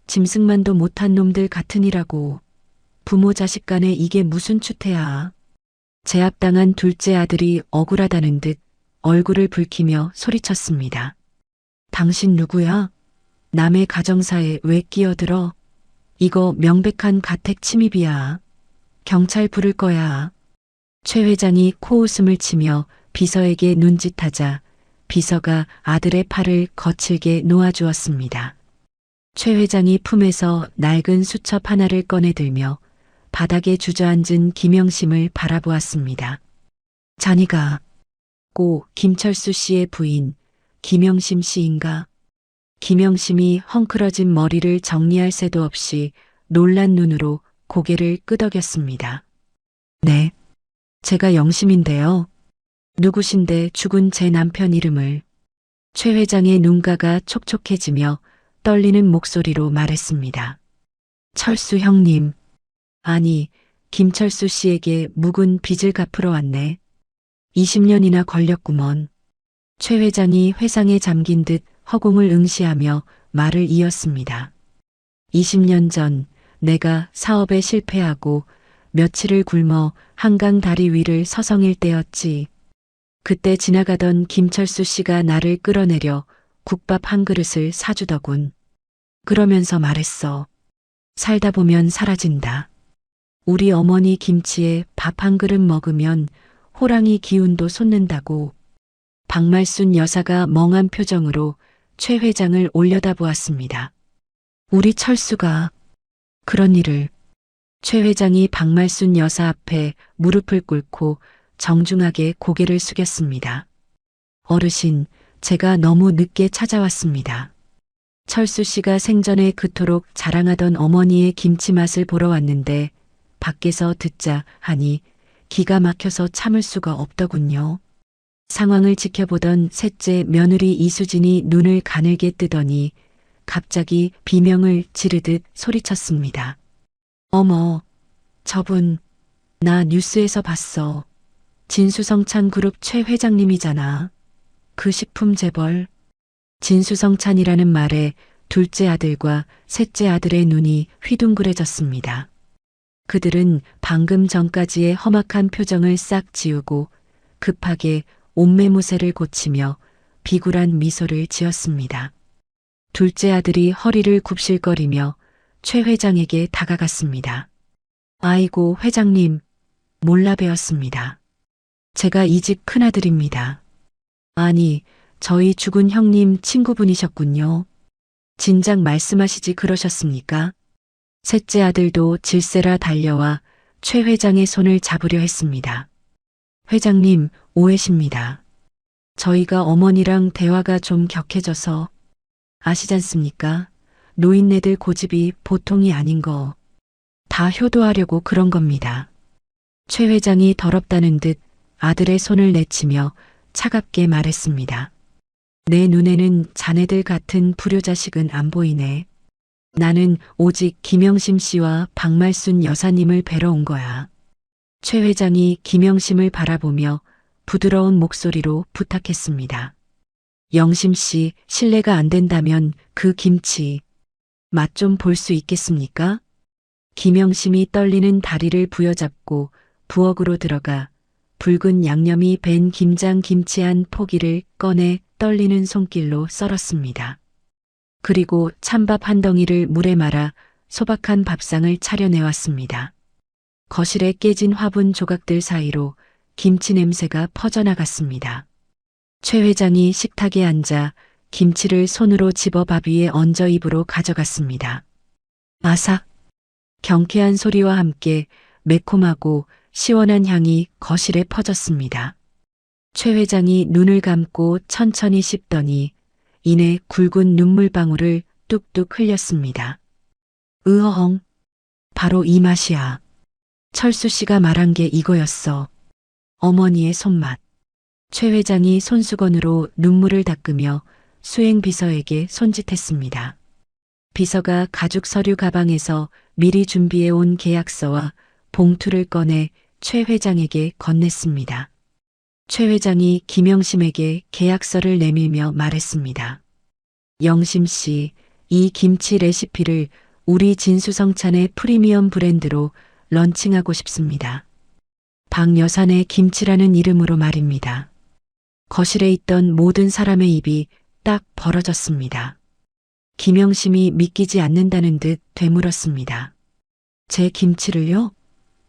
짐승만도 못한 놈들 같으니라고. 부모 자식 간에 이게 무슨 추태야. 제압당한 둘째 아들이 억울하다는 듯 얼굴을 붉히며 소리쳤습니다. 당신 누구야? 남의 가정사에 왜 끼어들어? 이거 명백한 가택 침입이야. 경찰 부를 거야. 최 회장이 코웃음을 치며 비서에게 눈짓하자 비서가 아들의 팔을 거칠게 놓아주었습니다. 최 회장이 품에서 낡은 수첩 하나를 꺼내들며 바닥에 주저앉은 김영심을 바라보았습니다. 자니가 고 김철수 씨의 부인 김영심 씨인가? 김영심이 헝클어진 머리를 정리할 새도 없이 놀란 눈으로 고개를 끄덕였습니다. 네, 제가 영심인데요. 누구신데 죽은 제 남편 이름을. 최 회장의 눈가가 촉촉해지며 떨리는 목소리로 말했습니다. 철수 형님. 아니, 김철수 씨에게 묵은 빚을 갚으러 왔네. 20년이나 걸렸구먼. 최 회장이 회상에 잠긴 듯 허공을 응시하며 말을 이었습니다. 20년 전 내가 사업에 실패하고 며칠을 굶어 한강 다리 위를 서성일 때였지. 그때 지나가던 김철수 씨가 나를 끌어내려 국밥 한 그릇을 사주더군. 그러면서 말했어. 살다 보면 사라진다. 우리 어머니 김치에 밥 한 그릇 먹으면 호랑이 기운도 솟는다고. 박말순 여사가 멍한 표정으로 최 회장을 올려다보았습니다. 우리 철수가 그런 일을. 최 회장이 박말순 여사 앞에 무릎을 꿇고 정중하게 고개를 숙였습니다. 어르신, 제가 너무 늦게 찾아왔습니다. 철수 씨가 생전에 그토록 자랑하던 어머니의 김치 맛을 보러 왔는데 밖에서 듣자 하니 기가 막혀서 참을 수가 없더군요. 상황을 지켜보던 셋째 며느리 이수진이 눈을 가늘게 뜨더니 갑자기 비명을 지르듯 소리쳤습니다. 어머, 저분, 나 뉴스에서 봤어. 진수성찬 그룹 최 회장님이잖아. 그 식품 재벌. 진수성찬이라는 말에 둘째 아들과 셋째 아들의 눈이 휘둥그레졌습니다. 그들은 방금 전까지의 험악한 표정을 싹 지우고 급하게 옷매무새를 고치며 비굴한 미소를 지었습니다. 둘째 아들이 허리를 굽실거리며 최 회장에게 다가갔습니다. 아이고 회장님, 몰라 뵈었습니다. 제가 이 집 큰아들입니다. 아니, 저희 죽은 형님 친구분이셨군요. 진작 말씀하시지 그러셨습니까? 셋째 아들도 질세라 달려와 최 회장의 손을 잡으려 했습니다. 회장님, 오해십니다. 저희가 어머니랑 대화가 좀 격해져서 아시잖습니까? 노인네들 고집이 보통이 아닌 거. 다 효도하려고 그런 겁니다. 최 회장이 더럽다는 듯 아들의 손을 내치며 차갑게 말했습니다. 내 눈에는 자네들 같은 불효자식은 안 보이네. 나는 오직 김영심 씨와 박말순 여사님을 뵈러 온 거야. 최 회장이 김영심을 바라보며 부드러운 목소리로 부탁했습니다. 영심 씨, 실례가 안 된다면 그 김치 맛 좀 볼 수 있겠습니까? 김영심이 떨리는 다리를 부여잡고 부엌으로 들어가 붉은 양념이 밴 김장 김치 한 포기를 꺼내 떨리는 손길로 썰었습니다. 그리고 찬밥 한 덩이를 물에 말아 소박한 밥상을 차려내왔습니다. 거실에 깨진 화분 조각들 사이로 김치 냄새가 퍼져나갔습니다. 최 회장이 식탁에 앉아 김치를 손으로 집어 밥 위에 얹어 입으로 가져갔습니다. 아삭! 경쾌한 소리와 함께 매콤하고 시원한 향이 거실에 퍼졌습니다. 최 회장이 눈을 감고 천천히 씹더니 이내 굵은 눈물방울을 뚝뚝 흘렸습니다. 으어엉! 바로 이 맛이야. 철수 씨가 말한 게 이거였어. 어머니의 손맛. 최 회장이 손수건으로 눈물을 닦으며 수행 비서에게 손짓했습니다. 비서가 가죽 서류 가방에서 미리 준비해 온 계약서와 봉투를 꺼내 최 회장에게 건넸습니다. 최 회장이 김영심에게 계약서를 내밀며 말했습니다. 영심 씨, 이 김치 레시피를 우리 진수성찬의 프리미엄 브랜드로 런칭하고 싶습니다. 박여산의 김치라는 이름으로 말입니다. 거실에 있던 모든 사람의 입이 딱 벌어졌습니다. 김영심이 믿기지 않는다는 듯 되물었습니다. 제 김치를요?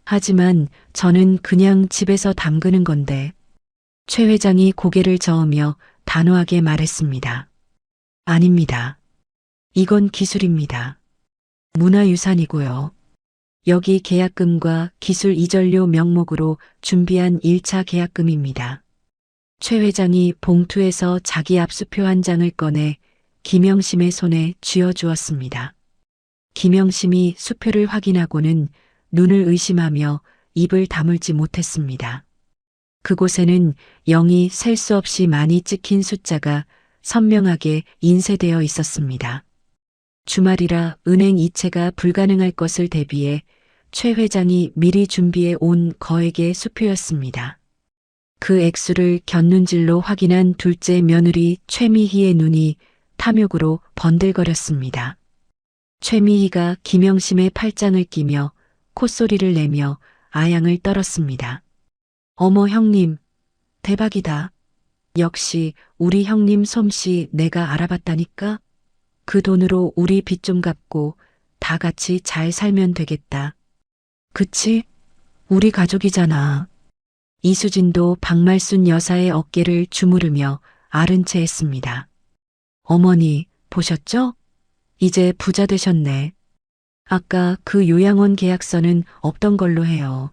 하지만 저는 그냥 집에서 담그는 건데. 최 회장이 고개를 저으며 단호하게 말했습니다. 아닙니다. 이건 기술입니다. 문화유산이고요. 여기 계약금과 기술 이전료 명목으로 준비한 1차 계약금입니다. 최 회장이 봉투에서 자기 압수표 한 장을 꺼내 김영심의 손에 쥐어주었습니다. 김영심이 수표를 확인하고는 눈을 의심하며 입을 다물지 못했습니다. 그곳에는 0이 셀 수 없이 많이 찍힌 숫자가 선명하게 인쇄되어 있었습니다. 주말이라 은행 이체가 불가능할 것을 대비해 최 회장이 미리 준비해 온 거액의 수표였습니다. 그 액수를 곁눈질로 확인한 둘째 며느리 최미희의 눈이 탐욕으로 번들거렸습니다. 최미희가 김영심의 팔짱을 끼며 콧소리를 내며 아양을 떨었습니다. 어머 형님, 대박이다. 역시 우리 형님 솜씨 내가 알아봤다니까? 그 돈으로 우리 빚 좀 갚고 다 같이 잘 살면 되겠다. 그치? 우리 가족이잖아. 이수진도 박말순 여사의 어깨를 주무르며 아른 채 했습니다. 어머니, 보셨죠? 이제 부자 되셨네. 아까 그 요양원 계약서는 없던 걸로 해요.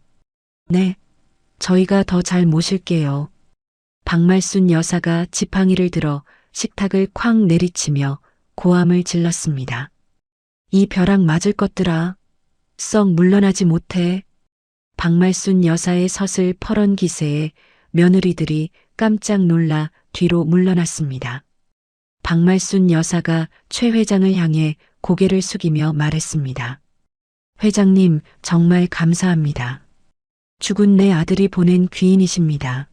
네, 저희가 더 잘 모실게요. 박말순 여사가 지팡이를 들어 식탁을 쾅 내리치며 고함을 질렀습니다. 이 벼락 맞을 것들아. 썩 물러나지 못해. 박말순 여사의 서슬 퍼런 기세에 며느리들이 깜짝 놀라 뒤로 물러났습니다. 박말순 여사가 최 회장을 향해 고개를 숙이며 말했습니다. 회장님, 정말 감사합니다. 죽은 내 아들이 보낸 귀인이십니다.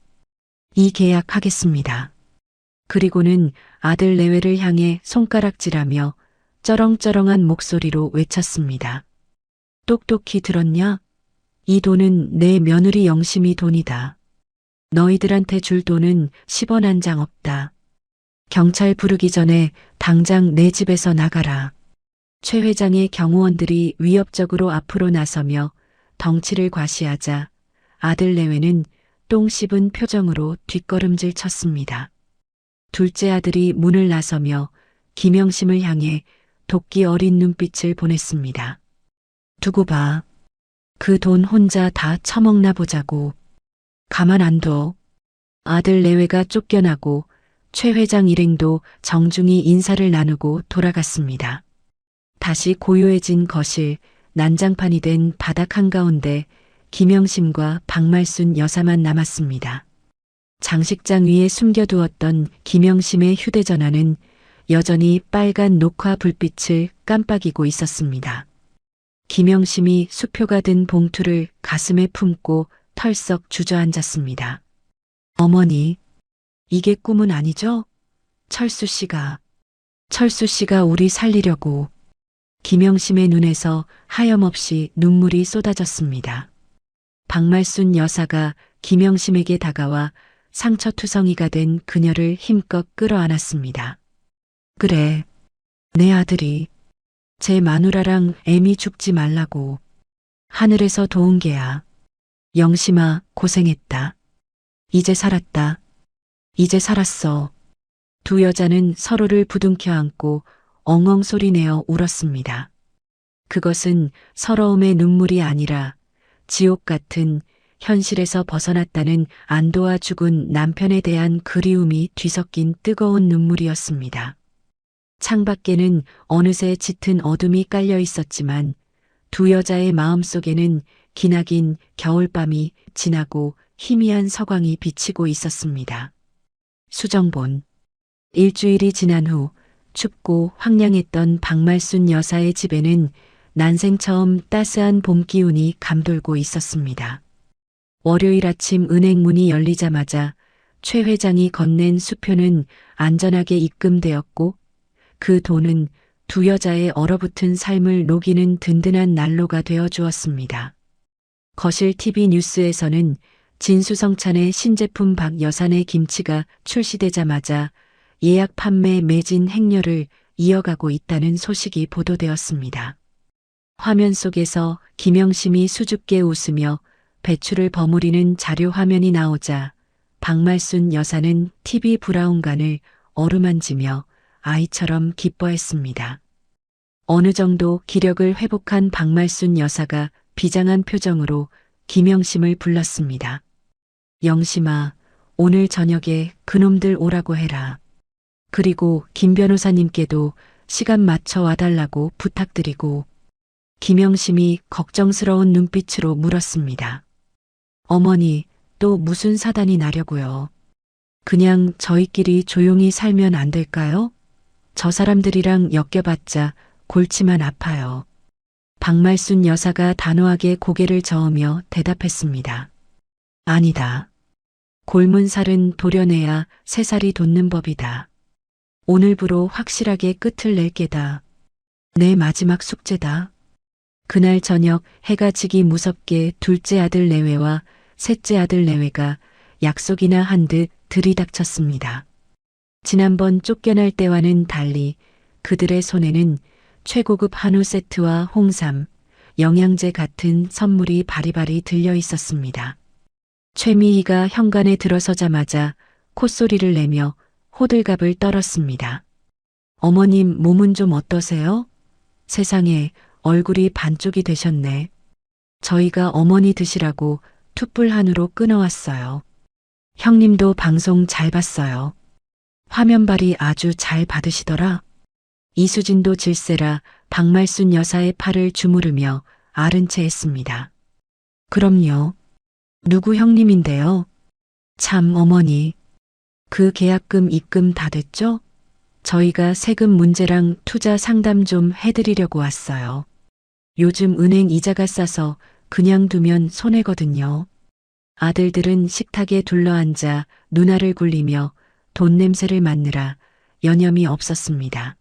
이 계약하겠습니다. 그리고는 아들 내외를 향해 손가락질하며 쩌렁쩌렁한 목소리로 외쳤습니다. 똑똑히 들었냐? 이 돈은 내 며느리 영심이 돈이다. 너희들한테 줄 돈은 10원 한 장 없다. 경찰 부르기 전에 당장 내 집에서 나가라. 최 회장의 경호원들이 위협적으로 앞으로 나서며 덩치를 과시하자 아들 내외는 똥 씹은 표정으로 뒷걸음질 쳤습니다. 둘째 아들이 문을 나서며 김영심을 향해 도끼 어린 눈빛을 보냈습니다. 두고 봐. 그 돈 혼자 다 처먹나 보자고. 가만 안 둬. 아들 내외가 쫓겨나고 최 회장 일행도 정중히 인사를 나누고 돌아갔습니다. 다시 고요해진 거실, 난장판이 된 바닥 한가운데 김영심과 박말순 여사만 남았습니다. 장식장 위에 숨겨두었던 김영심의 휴대전화는 여전히 빨간 녹화 불빛을 깜빡이고 있었습니다. 김영심이 수표가 든 봉투를 가슴에 품고 털썩 주저앉았습니다. 어머니, 이게 꿈은 아니죠? 철수 씨가 우리 살리려고. 김영심의 눈에서 하염없이 눈물이 쏟아졌습니다. 박말순 여사가 김영심에게 다가와 상처투성이가 된 그녀를 힘껏 끌어안았습니다. 그래, 내 아들이 제 마누라랑 애미 죽지 말라고 하늘에서 도운 게야. 영심아, 고생했다. 이제 살았다. 이제 살았어. 두 여자는 서로를 부둥켜 안고 엉엉 소리내어 울었습니다. 그것은 서러움의 눈물이 아니라 지옥 같은 현실에서 벗어났다는 안도와 죽은 남편에 대한 그리움이 뒤섞인 뜨거운 눈물이었습니다. 창밖에는 어느새 짙은 어둠이 깔려 있었지만 두 여자의 마음속에는 기나긴 겨울밤이 지나고 희미한 서광이 비치고 있었습니다. 수정본. 일주일이 지난 후 춥고 황량했던 박말순 여사의 집에는 난생 처음 따스한 봄 기운이 감돌고 있었습니다. 월요일 아침 은행 문이 열리자마자 최 회장이 건넨 수표는 안전하게 입금되었고 그 돈은 두 여자의 얼어붙은 삶을 녹이는 든든한 난로가 되어 주었습니다. 거실 TV 뉴스에서는 진수성찬의 신제품 박여산의 김치가 출시되자마자 예약 판매 매진 행렬을 이어가고 있다는 소식이 보도되었습니다. 화면 속에서 김영심이 수줍게 웃으며 배추를 버무리는 자료 화면이 나오자 박말순 여사는 TV 브라운관을 어루만지며 아이처럼 기뻐했습니다. 어느 정도 기력을 회복한 박말순 여사가 비장한 표정으로 김영심을 불렀습니다. 영심아, 오늘 저녁에 그놈들 오라고 해라. 그리고 김 변호사님께도 시간 맞춰 와달라고 부탁드리고. 김영심이 걱정스러운 눈빛으로 물었습니다. 어머니, 또 무슨 사단이 나려고요? 그냥 저희끼리 조용히 살면 안 될까요? 저 사람들이랑 엮여봤자 골치만 아파요. 박말순 여사가 단호하게 고개를 저으며 대답했습니다. 아니다. 골문 살은 도려내야 새살이 돋는 법이다. 오늘부로 확실하게 끝을 낼 게다. 내 마지막 숙제다. 그날 저녁 해가 지기 무섭게 둘째 아들 내외와 셋째 아들 내외가 약속이나 한 듯 들이닥쳤습니다. 지난번 쫓겨날 때와는 달리 그들의 손에는 최고급 한우 세트와 홍삼, 영양제 같은 선물이 바리바리 들려 있었습니다. 최미희가 현관에 들어서자마자 콧소리를 내며 호들갑을 떨었습니다. 어머님 몸은 좀 어떠세요? 세상에, 얼굴이 반쪽이 되셨네. 저희가 어머니 드시라고 툭불 한우로 끊어왔어요. 형님도 방송 잘 봤어요. 화면발이 아주 잘 받으시더라. 이수진도 질세라 박말순 여사의 팔을 주무르며 아른 채 했습니다. 그럼요. 누구 형님인데요? 참 어머니. 그 계약금 입금 다 됐죠? 저희가 세금 문제랑 투자 상담 좀 해드리려고 왔어요. 요즘 은행 이자가 싸서 그냥 두면 손해거든요. 아들들은 식탁에 둘러앉아 눈알을 굴리며 돈 냄새를 맡느라 여념이 없었습니다.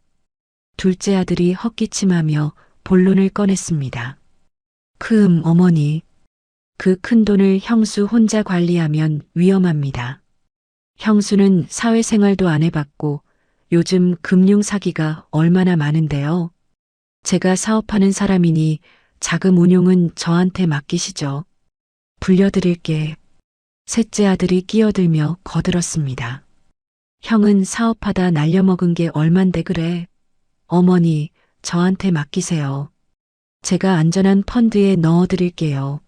둘째 아들이 헛기침하며 본론을 꺼냈습니다. 어머니. 그 큰 돈을 형수 혼자 관리하면 위험합니다. 형수는 사회생활도 안 해봤고 요즘 금융 사기가 얼마나 많은데요. 제가 사업하는 사람이니 자금 운용은 저한테 맡기시죠. 불려드릴게. 셋째 아들이 끼어들며 거들었습니다. 형은 사업하다 날려먹은 게 얼만데 그래. 어머니, 저한테 맡기세요. 제가 안전한 펀드에 넣어드릴게요.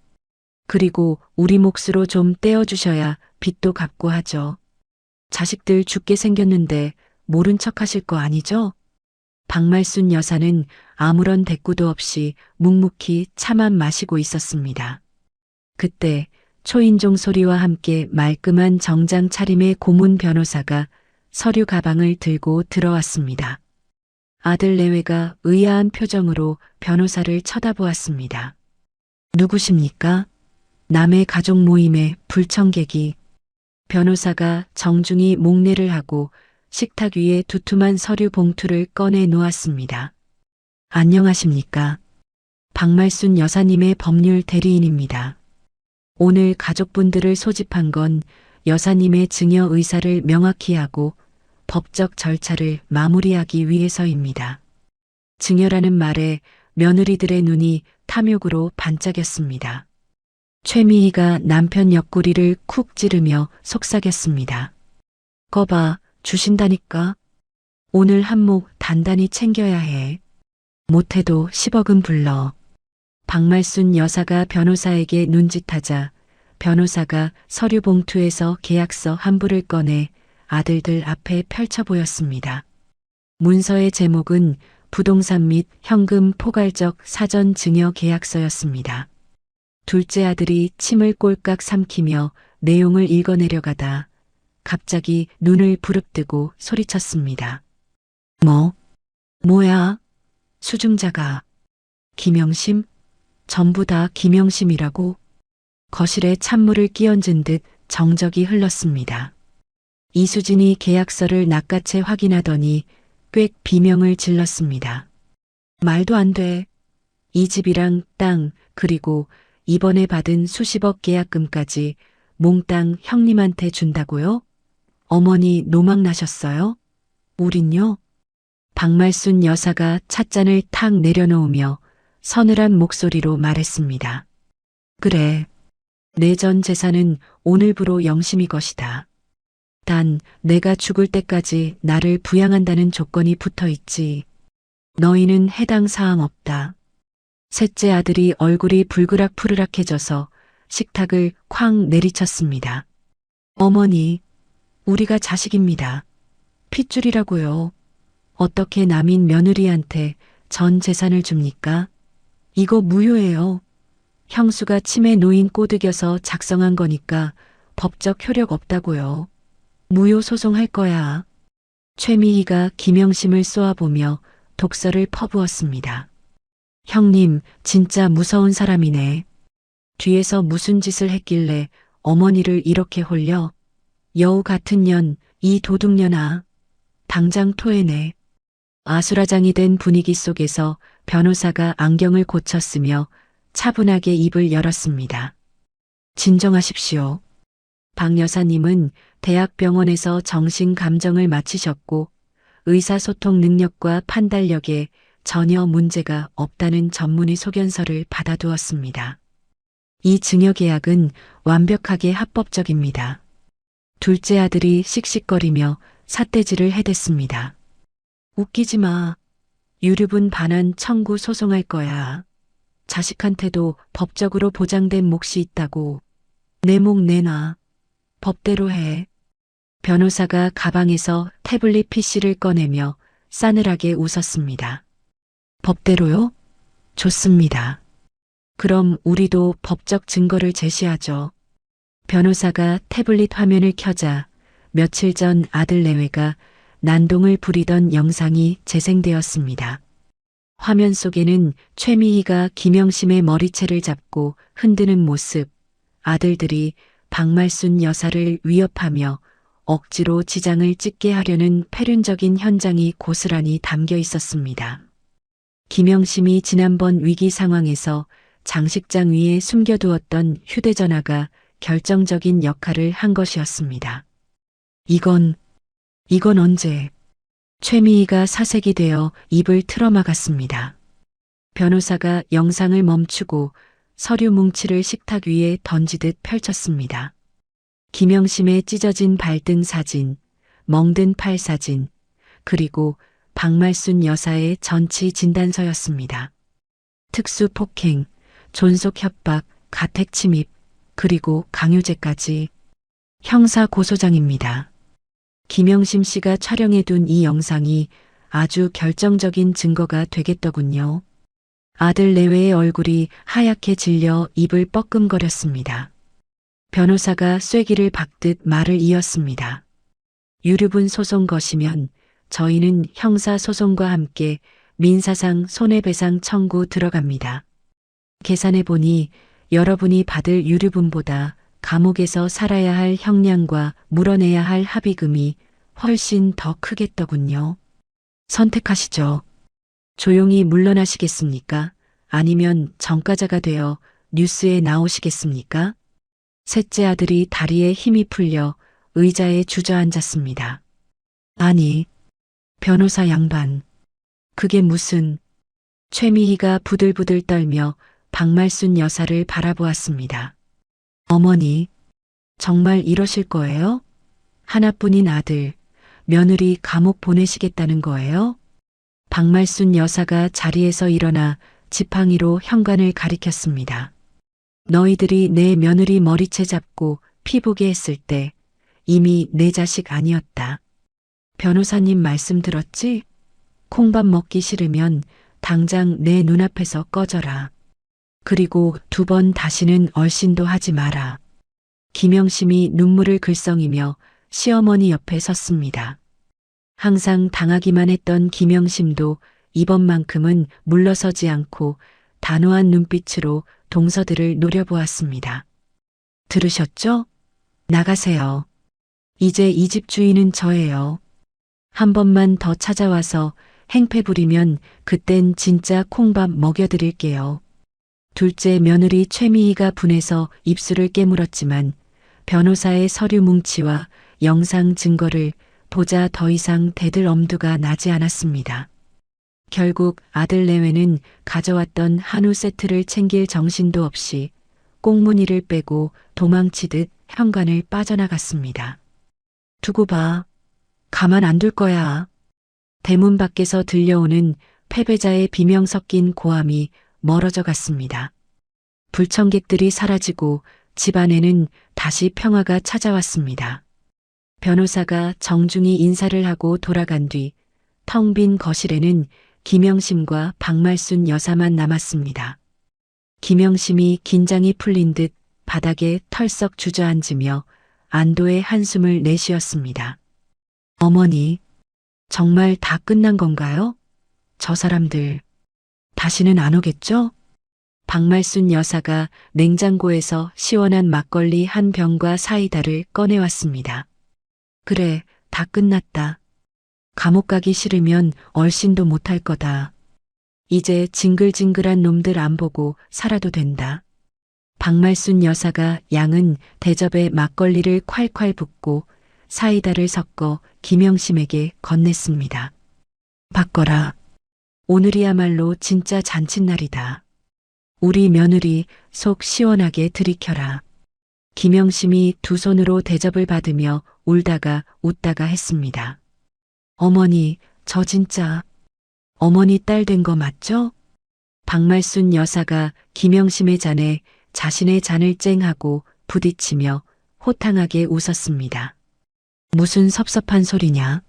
그리고 우리 몫으로 좀 떼어주셔야 빚도 갚고 하죠. 자식들 죽게 생겼는데 모른 척 하실 거 아니죠? 박말순 여사는 아무런 대꾸도 없이 묵묵히 차만 마시고 있었습니다. 그때 초인종 소리와 함께 말끔한 정장 차림의 고문 변호사가 서류 가방을 들고 들어왔습니다. 아들 내외가 의아한 표정으로 변호사를 쳐다보았습니다. 누구십니까? 남의 가족 모임에 불청객이. 변호사가 정중히 목례를 하고 식탁 위에 두툼한 서류 봉투를 꺼내 놓았습니다. 안녕하십니까? 박말순 여사님의 법률 대리인입니다. 오늘 가족분들을 소집한 건 여사님의 증여 의사를 명확히 하고 법적 절차를 마무리하기 위해서입니다. 증여라는 말에 며느리들의 눈이 탐욕으로 반짝였습니다. 최미희가 남편 옆구리를 쿡 찌르며 속삭였습니다. 거봐, 주신다니까. 오늘 한몫 단단히 챙겨야 해. 못해도 10억은 불러. 박말순 여사가 변호사에게 눈짓하자 변호사가 서류 봉투에서 계약서 한 부를 꺼내 아들들 앞에 펼쳐 보였습니다. 문서의 제목은 부동산 및 현금 포괄적 사전 증여 계약서였습니다. 둘째 아들이 침을 꼴깍 삼키며 내용을 읽어내려가다 갑자기 눈을 부릅뜨고 소리쳤습니다. 뭐야? 수증자가. 김영심? 전부 다 김영심이라고? 거실에 찬물을 끼얹은 듯 정적이 흘렀습니다. 이수진이 계약서를 낚아채 확인하더니 꽥 비명을 질렀습니다. 말도 안 돼. 이 집이랑 땅 그리고 이번에 받은 수십억 계약금까지 몽땅 형님한테 준다고요? 어머니 노망 나셨어요? 우린요? 박말순 여사가 찻잔을 탁 내려놓으며 서늘한 목소리로 말했습니다. 그래. 내 전 재산은 오늘부로 영심이 것이다. 단 내가 죽을 때까지 나를 부양한다는 조건이 붙어 있지. 너희는 해당 사항 없다. 셋째 아들이 얼굴이 불그락푸르락해져서 식탁을 쾅 내리쳤습니다. 어머니, 우리가 자식입니다. 핏줄이라고요. 어떻게 남인 며느리한테 전 재산을 줍니까? 이거 무효예요. 형수가 침에 놓인 꼬드겨서 작성한 거니까 법적 효력 없다고요. 무효 소송할 거야. 최미희가 김영심을 쏘아보며 독서를 퍼부었습니다. 형님, 진짜 무서운 사람이네. 뒤에서 무슨 짓을 했길래 어머니를 이렇게 홀려? 여우 같은 년, 이 도둑년아. 당장 토해내. 아수라장이 된 분위기 속에서 변호사가 안경을 고쳤으며 차분하게 입을 열었습니다. 진정하십시오. 박 여사님은 대학병원에서 정신감정을 마치셨고 의사소통 능력과 판단력에 전혀 문제가 없다는 전문의 소견서를 받아두었습니다. 이 증여계약은 완벽하게 합법적입니다. 둘째 아들이 씩씩거리며 삿대질을 해댔습니다. 웃기지 마. 유류분 반환 청구 소송할 거야. 자식한테도 법적으로 보장된 몫이 있다고. 내 목 내놔. 법대로 해. 변호사가 가방에서 태블릿 PC를 꺼내며 싸늘하게 웃었습니다. 법대로요? 좋습니다. 그럼 우리도 법적 증거를 제시하죠. 변호사가 태블릿 화면을 켜자 며칠 전 아들 내외가 난동을 부리던 영상이 재생되었습니다. 화면 속에는 최미희가 김영심의 머리채를 잡고 흔드는 모습, 아들들이 박말순 여사를 위협하며 억지로 지장을 찍게 하려는 패륜적인 현장이 고스란히 담겨 있었습니다. 김영심이 지난번 위기 상황에서 장식장 위에 숨겨두었던 휴대전화가 결정적인 역할을 한 것이었습니다. 이건 언제? 최미희가 사색이 되어 입을 틀어막았습니다. 변호사가 영상을 멈추고 서류 뭉치를 식탁 위에 던지듯 펼쳤습니다. 김영심의 찢어진 발등 사진, 멍든 팔 사진, 그리고 박말순 여사의 전치 진단서였습니다. 특수폭행, 존속 협박, 가택 침입, 그리고 강요죄까지. 형사 고소장입니다. 김영심 씨가 촬영해둔 이 영상이 아주 결정적인 증거가 되겠더군요. 아들 내외의 얼굴이 하얗게 질려 입을 뻐끔거렸습니다. 변호사가 쐐기를 박듯 말을 이었습니다. 유류분 소송 거시면 저희는 형사소송과 함께 민사상 손해배상 청구 들어갑니다. 계산해 보니 여러분이 받을 유류분보다 감옥에서 살아야 할 형량과 물어내야 할 합의금이 훨씬 더 크겠더군요. 선택하시죠. 조용히 물러나시겠습니까? 아니면 전과자가 되어 뉴스에 나오시겠습니까? 셋째 아들이 다리에 힘이 풀려 의자에 주저앉았습니다. 아니, 변호사 양반. 그게 무슨... 최미희가 부들부들 떨며 박말순 여사를 바라보았습니다. 어머니, 정말 이러실 거예요? 하나뿐인 아들, 며느리 감옥 보내시겠다는 거예요? 박말순 여사가 자리에서 일어나 지팡이로 현관을 가리켰습니다. 너희들이 내 며느리 머리채 잡고 피보게 했을 때 이미 내 자식 아니었다. 변호사님 말씀 들었지? 콩밥 먹기 싫으면 당장 내 눈앞에서 꺼져라. 그리고 2번 다시는 얼씬도 하지 마라. 김영심이 눈물을 글썽이며 시어머니 옆에 섰습니다. 항상 당하기만 했던 김영심도 이번만큼은 물러서지 않고 단호한 눈빛으로 동서들을 노려보았습니다. 들으셨죠? 나가세요. 이제 이 집 주인은 저예요. 한 번만 더 찾아와서 행패 부리면 그땐 진짜 콩밥 먹여드릴게요. 둘째 며느리 최미희가 분해서 입술을 깨물었지만 변호사의 서류 뭉치와 영상 증거를 보자 더 이상 대들 엄두가 나지 않았습니다. 결국 아들 내외는 가져왔던 한우 세트를 챙길 정신도 없이 꽁무니를 빼고 도망치듯 현관을 빠져나갔습니다. 두고 봐. 가만 안 둘 거야. 대문 밖에서 들려오는 패배자의 비명 섞인 고함이 멀어져 갔습니다. 불청객들이 사라지고 집안에는 다시 평화가 찾아왔습니다. 변호사가 정중히 인사를 하고 돌아간 뒤 텅 빈 거실에는 김영심과 박말순 여사만 남았습니다. 김영심이 긴장이 풀린 듯 바닥에 털썩 주저앉으며 안도의 한숨을 내쉬었습니다. 어머니, 정말 다 끝난 건가요? 저 사람들 다시는 안 오겠죠? 박말순 여사가 냉장고에서 시원한 막걸리 한 병과 사이다를 꺼내왔습니다. 그래, 다 끝났다. 감옥 가기 싫으면 얼씬도 못할 거다. 이제 징글징글한 놈들 안 보고 살아도 된다. 박말순 여사가 양은 대접에 막걸리를 콸콸 붓고 사이다를 섞어 김영심에게 건넸습니다. 바꿔라. 오늘이야말로 진짜 잔칫날이다. 우리 며느리 속 시원하게 들이켜라. 김영심이 두 손으로 대접을 받으며 울다가 웃다가 했습니다. 어머니, 저 진짜 어머니 딸 된 거 맞죠? 박말순 여사가 김영심의 잔에 자신의 잔을 쨍하고 부딪히며 호탕하게 웃었습니다. 무슨 섭섭한 소리냐?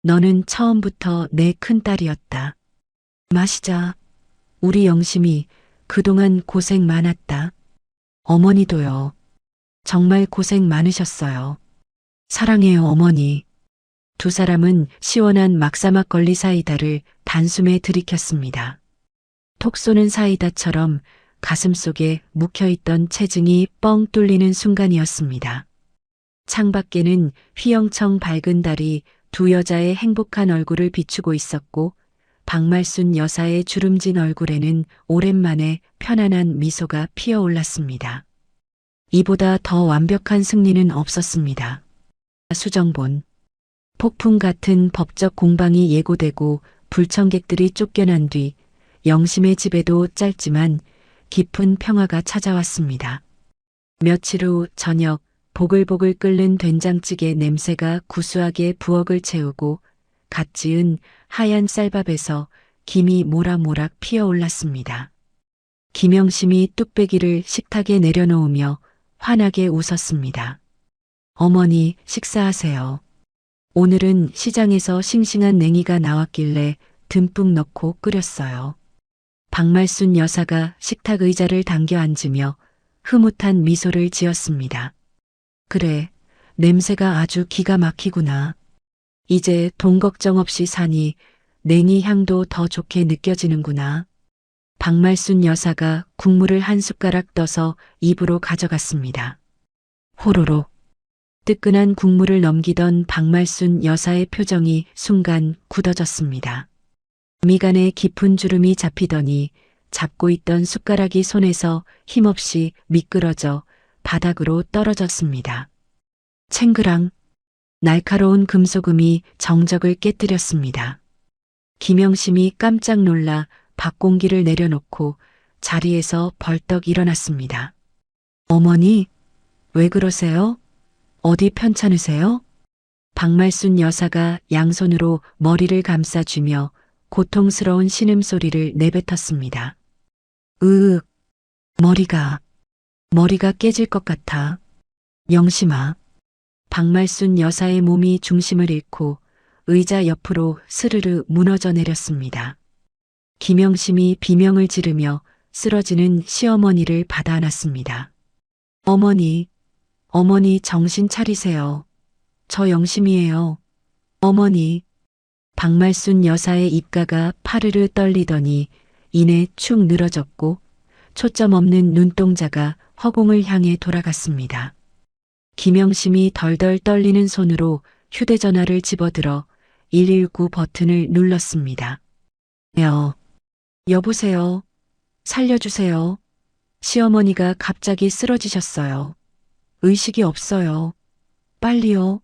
너는 처음부터 내 큰딸이었다. 마시자. 우리 영심이 그동안 고생 많았다. 어머니도요. 정말 고생 많으셨어요. 사랑해요, 어머니. 두 사람은 시원한 막사막걸리 사이다를 단숨에 들이켰습니다. 톡 쏘는 사이다처럼 가슴속에 묵혀있던 체증이 뻥 뚫리는 순간이었습니다. 창밖에는 휘영청 밝은 달이 두 여자의 행복한 얼굴을 비추고 있었고 박말순 여사의 주름진 얼굴에는 오랜만에 편안한 미소가 피어올랐습니다. 이보다 더 완벽한 승리는 없었습니다. 수정본. 폭풍 같은 법적 공방이 예고되고 불청객들이 쫓겨난 뒤 영심의 집에도 짧지만 깊은 평화가 찾아왔습니다. 며칠 후 저녁 보글보글 끓는 된장찌개 냄새가 구수하게 부엌을 채우고 갓 지은 하얀 쌀밥에서 김이 모락모락 피어올랐습니다. 김영심이 뚝배기를 식탁에 내려놓으며 환하게 웃었습니다. 어머니, 식사하세요. 오늘은 시장에서 싱싱한 냉이가 나왔길래 듬뿍 넣고 끓였어요. 박말순 여사가 식탁 의자를 당겨 앉으며 흐뭇한 미소를 지었습니다. 그래, 냄새가 아주 기가 막히구나. 이제 돈 걱정 없이 사니 냉이 향도 더 좋게 느껴지는구나. 박말순 여사가 국물을 한 숟가락 떠서 입으로 가져갔습니다. 호로록. 뜨끈한 국물을 넘기던 박말순 여사의 표정이 순간 굳어졌습니다. 미간에 깊은 주름이 잡히더니 잡고 있던 숟가락이 손에서 힘없이 미끄러져 바닥으로 떨어졌습니다. 챙그랑. 날카로운 금소금이 정적을 깨뜨렸습니다. 김영심이 깜짝 놀라 밥공기를 내려놓고 자리에서 벌떡 일어났습니다. 어머니, 왜 그러세요? 어디 편찮으세요? 박말순 여사가 양손으로 머리를 감싸주며 고통스러운 신음소리를 내뱉었습니다. 으윽, 머리가 깨질 것 같아. 영심아. 박말순 여사의 몸이 중심을 잃고 의자 옆으로 스르르 무너져 내렸습니다. 김영심이 비명을 지르며 쓰러지는 시어머니를 받아 안았습니다. 어머니 정신 차리세요. 저 영심이에요. 어머니. 박말순 여사의 입가가 파르르 떨리더니 이내 축 늘어졌고 초점 없는 눈동자가 허공을 향해 돌아갔습니다. 김영심이 덜덜 떨리는 손으로 휴대전화를 집어들어 119 버튼을 눌렀습니다. 여보세요. 살려주세요. 시어머니가 갑자기 쓰러지셨어요. 의식이 없어요. 빨리요.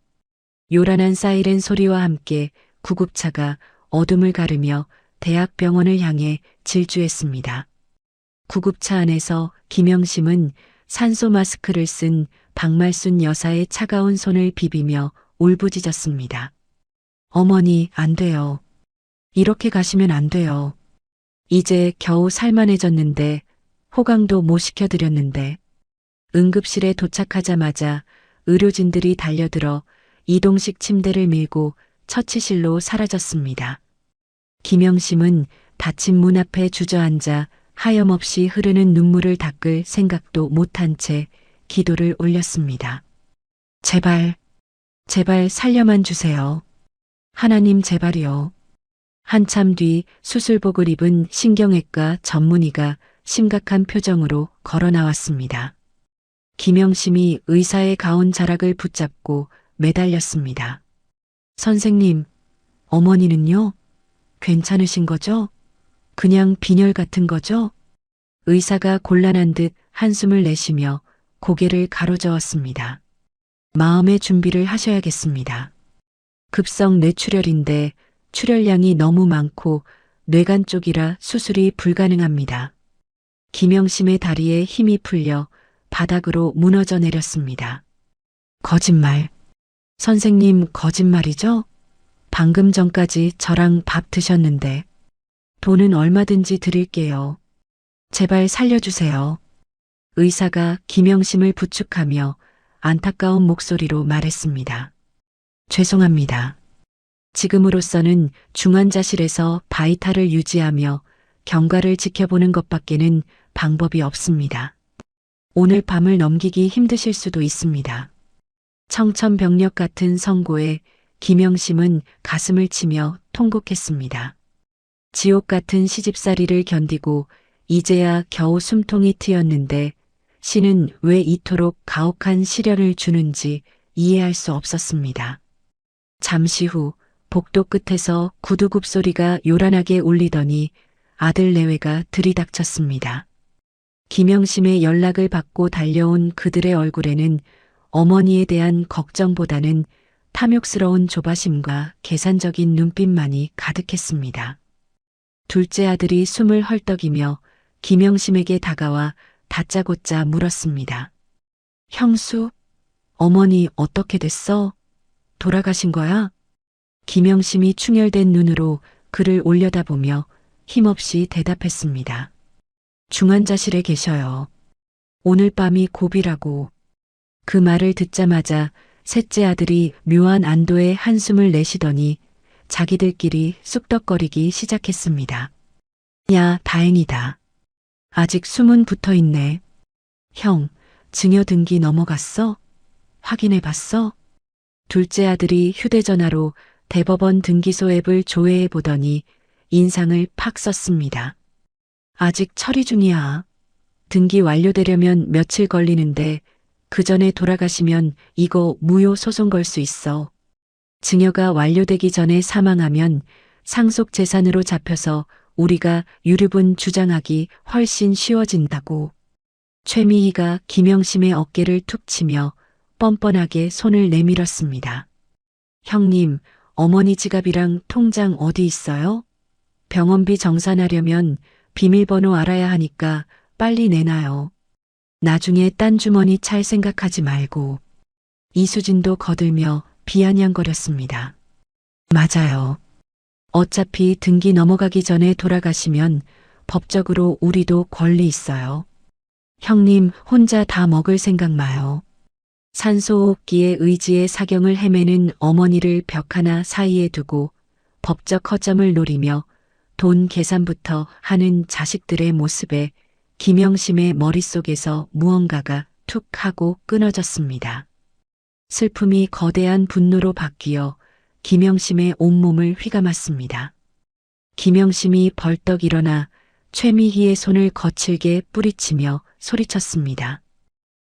요란한 사이렌 소리와 함께 구급차가 어둠을 가르며 대학병원을 향해 질주했습니다. 구급차 안에서 김영심은 산소 마스크를 쓴 박말순 여사의 차가운 손을 비비며 울부짖었습니다. 어머니, 안 돼요. 이렇게 가시면 안 돼요. 이제 겨우 살만해졌는데 호강도 못 시켜드렸는데. 응급실에 도착하자마자 의료진들이 달려들어 이동식 침대를 밀고 처치실로 사라졌습니다. 김영심은 닫힌 문 앞에 주저앉아 하염없이 흐르는 눈물을 닦을 생각도 못한 채 기도를 올렸습니다. 제발 살려만 주세요. 하나님 제발이요. 한참 뒤 수술복을 입은 신경외과 전문의가 심각한 표정으로 걸어 나왔습니다. 김영심이 의사의 가운 자락을 붙잡고 매달렸습니다. 선생님, 어머니는요? 괜찮으신 거죠? 그냥 빈혈 같은 거죠? 의사가 곤란한 듯 한숨을 내쉬며 고개를 가로저었습니다. 마음의 준비를 하셔야겠습니다. 급성 뇌출혈인데 출혈량이 너무 많고 뇌간 쪽이라 수술이 불가능합니다. 김영심의 다리에 힘이 풀려 바닥으로 무너져 내렸습니다. 거짓말. 선생님 거짓말이죠? 방금 전까지 저랑 밥 드셨는데. 돈은 얼마든지 드릴게요. 제발 살려주세요. 의사가 김영심을 부축하며 안타까운 목소리로 말했습니다. 죄송합니다. 지금으로서는 중환자실에서 바이탈을 유지하며 경과를 지켜보는 것밖에는 방법이 없습니다. 오늘 밤을 넘기기 힘드실 수도 있습니다. 청천벽력 같은 선고에 김영심은 가슴을 치며 통곡했습니다. 지옥 같은 시집살이를 견디고 이제야 겨우 숨통이 트였는데 신은 왜 이토록 가혹한 시련을 주는지 이해할 수 없었습니다. 잠시 후 복도 끝에서 구두굽 소리가 요란하게 울리더니 아들 내외가 들이닥쳤습니다. 김영심의 연락을 받고 달려온 그들의 얼굴에는 어머니에 대한 걱정보다는 탐욕스러운 조바심과 계산적인 눈빛만이 가득했습니다. 둘째 아들이 숨을 헐떡이며 김영심에게 다가와 다짜고짜 물었습니다. 형수, 어머니 어떻게 됐어? 돌아가신 거야? 김영심이 충혈된 눈으로 그를 올려다보며 힘없이 대답했습니다. 중환자실에 계셔요. 오늘 밤이 고비라고. 그 말을 듣자마자 셋째 아들이 묘한 안도의 한숨을 내쉬더니 자기들끼리 쑥덕거리기 시작했습니다. 야, 다행이다. 아직 숨은 붙어 있네. 형, 증여 등기 넘어갔어? 확인해 봤어? 둘째 아들이 휴대전화로 대법원 등기소 앱을 조회해 보더니 인상을 팍 썼습니다. 아직 처리 중이야. 등기 완료되려면 며칠 걸리는데 그 전에 돌아가시면 이거 무효 소송 걸 수 있어. 증여가 완료되기 전에 사망하면 상속 재산으로 잡혀서 우리가 유류분 주장하기 훨씬 쉬워진다고. 최미희가 김영심의 어깨를 툭 치며 뻔뻔하게 손을 내밀었습니다. 형님, 어머니 지갑이랑 통장 어디 있어요? 병원비 정산하려면 비밀번호 알아야 하니까 빨리 내놔요. 나중에 딴 주머니 찰 생각하지 말고. 이수진도 거들며 비아냥거렸습니다. 맞아요. 어차피 등기 넘어가기 전에 돌아가시면 법적으로 우리도 권리 있어요. 형님 혼자 다 먹을 생각 마요. 산소호흡기에 의지의 사경을 헤매는 어머니를 벽 하나 사이에 두고 법적 허점을 노리며 돈 계산부터 하는 자식들의 모습에 김영심의 머릿속에서 무언가가 툭 하고 끊어졌습니다. 슬픔이 거대한 분노로 바뀌어 김영심의 온몸을 휘감았습니다. 김영심이 벌떡 일어나 최미희의 손을 거칠게 뿌리치며 소리쳤습니다.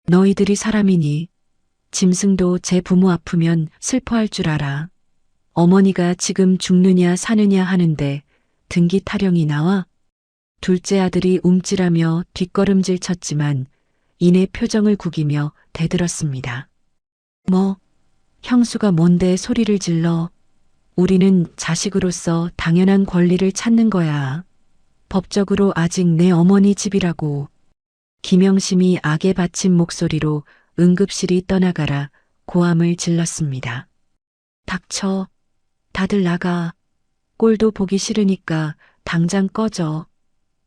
너희들이 사람이니 짐승도 제 부모 아프면 슬퍼할 줄 알아. 어머니가 지금 죽느냐 사느냐 하는데 등기 타령이 나와? 둘째 아들이 움찔하며 뒷걸음질 쳤지만 이내 표정을 구기며 대들었습니다. 뭐, 형수가 뭔데 소리를 질러. 우리는 자식으로서 당연한 권리를 찾는 거야. 법적으로 아직 내 어머니 집이라고. 김영심이 악에 받친 목소리로 응급실이 떠나가라 고함을 질렀습니다. 닥쳐. 다들 나가. 꼴도 보기 싫으니까 당장 꺼져.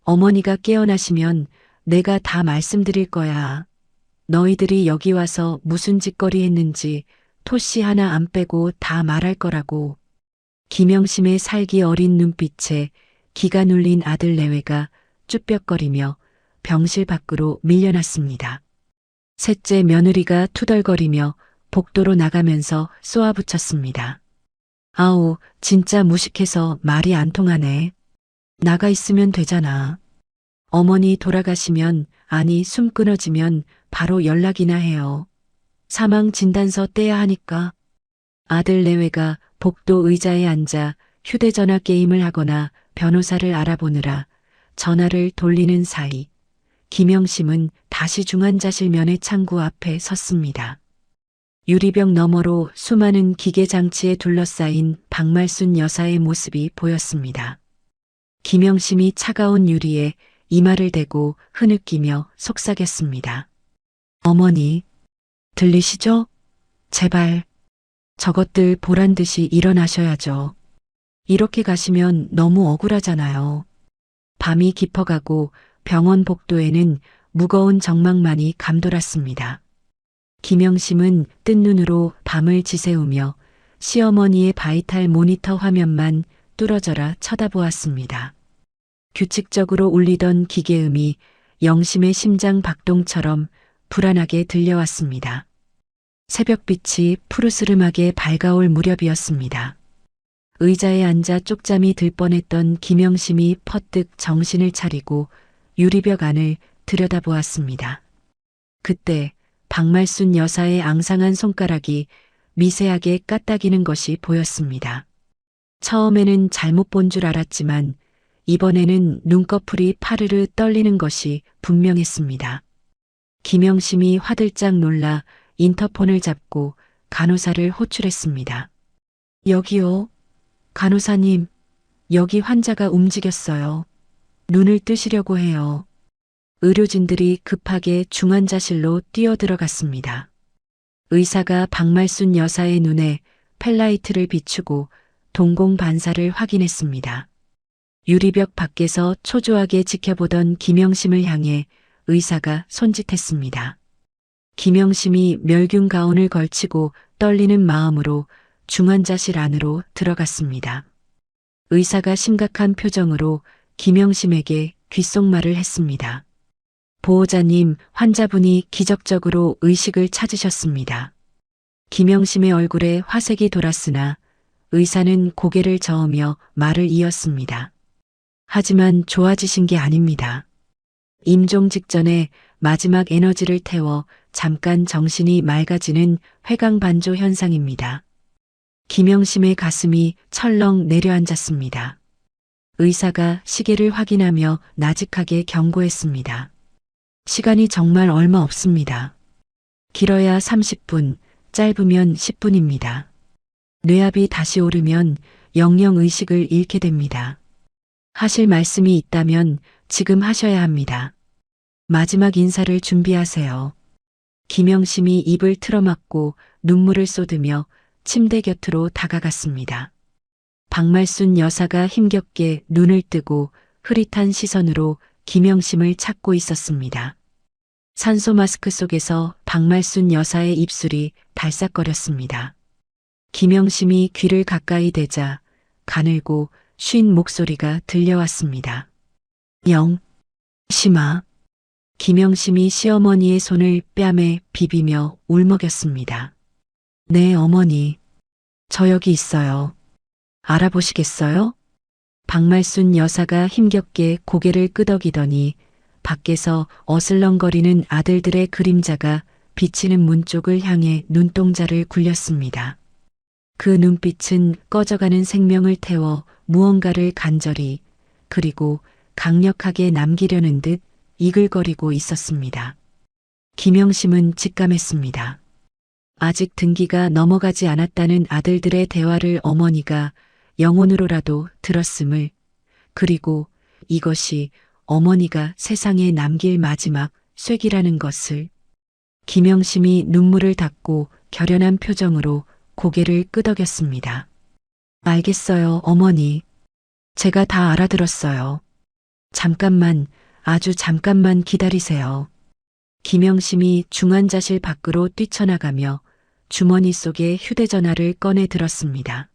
어머니가 깨어나시면 내가 다 말씀드릴 거야. 너희들이 여기 와서 무슨 짓거리 했는지 토씨 하나 안 빼고 다 말할 거라고. 김영심의 살기 어린 눈빛에 기가 눌린 아들 내외가 쭈뼛거리며 병실 밖으로 밀려났습니다. 셋째 며느리가 투덜거리며 복도로 나가면서 쏘아붙였습니다. 아우, 진짜 무식해서 말이 안 통하네. 나가 있으면 되잖아. 어머니 돌아가시면, 아니 숨 끊어지면 바로 연락이나 해요. 사망 진단서 떼야 하니까. 아들 내외가 복도 의자에 앉아 휴대전화 게임을 하거나 변호사를 알아보느라 전화를 돌리는 사이 김영심은 다시 중환자실 면회 창구 앞에 섰습니다. 유리벽 너머로 수많은 기계장치에 둘러싸인 박말순 여사의 모습이 보였습니다. 김영심이 차가운 유리에 이마를 대고 흐느끼며 속삭였습니다. 어머니, 들리시죠? 제발, 저것들 보란 듯이 일어나셔야죠. 이렇게 가시면 너무 억울하잖아요. 밤이 깊어가고 병원 복도에는 무거운 정막만이 감돌았습니다. 김영심은 뜬 눈으로 밤을 지새우며 시어머니의 바이탈 모니터 화면만 뚫어져라 쳐다보았습니다. 규칙적으로 울리던 기계음이 영심의 심장 박동처럼 불안하게 들려왔습니다. 새벽빛이 푸르스름하게 밝아올 무렵이었습니다. 의자에 앉아 쪽잠이 들 뻔했던 김영심이 퍼뜩 정신을 차리고 유리벽 안을 들여다보았습니다. 그때 박말순 여사의 앙상한 손가락이 미세하게 까딱이는 것이 보였습니다. 처음에는 잘못 본 줄 알았지만 이번에는 눈꺼풀이 파르르 떨리는 것이 분명했습니다. 김영심이 화들짝 놀라 인터폰을 잡고 간호사를 호출했습니다. 여기요. 간호사님, 여기 환자가 움직였어요. 눈을 뜨시려고 해요. 의료진들이 급하게 중환자실로 뛰어들어갔습니다. 의사가 박말순 여사의 눈에 펠라이트를 비추고 동공 반사를 확인했습니다. 유리벽 밖에서 초조하게 지켜보던 김영심을 향해 의사가 손짓했습니다. 김영심이 멸균 가운을 걸치고 떨리는 마음으로 중환자실 안으로 들어갔습니다. 의사가 심각한 표정으로 김영심에게 귓속말을 했습니다. 보호자님, 환자분이 기적적으로 의식을 찾으셨습니다. 김영심의 얼굴에 화색이 돌았으나 의사는 고개를 저으며 말을 이었습니다. 하지만 좋아지신 게 아닙니다. 임종 직전에 마지막 에너지를 태워 잠깐 정신이 맑아지는 회광반조 현상입니다. 김영심의 가슴이 철렁 내려앉았습니다. 의사가 시계를 확인하며 나직하게 경고했습니다. 시간이 정말 얼마 없습니다. 길어야 30분, 짧으면 10분입니다. 뇌압이 다시 오르면 영영 의식을 잃게 됩니다. 하실 말씀이 있다면 지금 하셔야 합니다. 마지막 인사를 준비하세요. 김영심이 입을 틀어막고 눈물을 쏟으며 침대 곁으로 다가갔습니다. 박말순 여사가 힘겹게 눈을 뜨고 흐릿한 시선으로 김영심을 찾고 있었습니다. 산소 마스크 속에서 박말순 여사의 입술이 달싹거렸습니다. 김영심이 귀를 가까이 대자 가늘고 쉰 목소리가 들려왔습니다. 심아. 김영심이 시어머니의 손을 뺨에 비비며 울먹였습니다. 네, 어머니. 저 여기 있어요. 알아보시겠어요? 박말순 여사가 힘겹게 고개를 끄덕이더니 밖에서 어슬렁거리는 아들들의 그림자가 비치는 문 쪽을 향해 눈동자를 굴렸습니다. 그 눈빛은 꺼져가는 생명을 태워 무언가를 간절히 그리고 강력하게 남기려는 듯 이글거리고 있었습니다. 김영심은 직감했습니다. 아직 등기가 넘어가지 않았다는 아들들의 대화를 어머니가 영혼으로라도 들었음을, 그리고 이것이 어머니가 세상에 남길 마지막 쐐기라는 것을. 김영심이 눈물을 닦고 결연한 표정으로 고개를 끄덕였습니다. 알겠어요, 어머니. 제가 다 알아들었어요. 잠깐만, 아주 잠깐만 기다리세요. 김영심이 중환자실 밖으로 뛰쳐나가며 주머니 속에 휴대전화를 꺼내 들었습니다.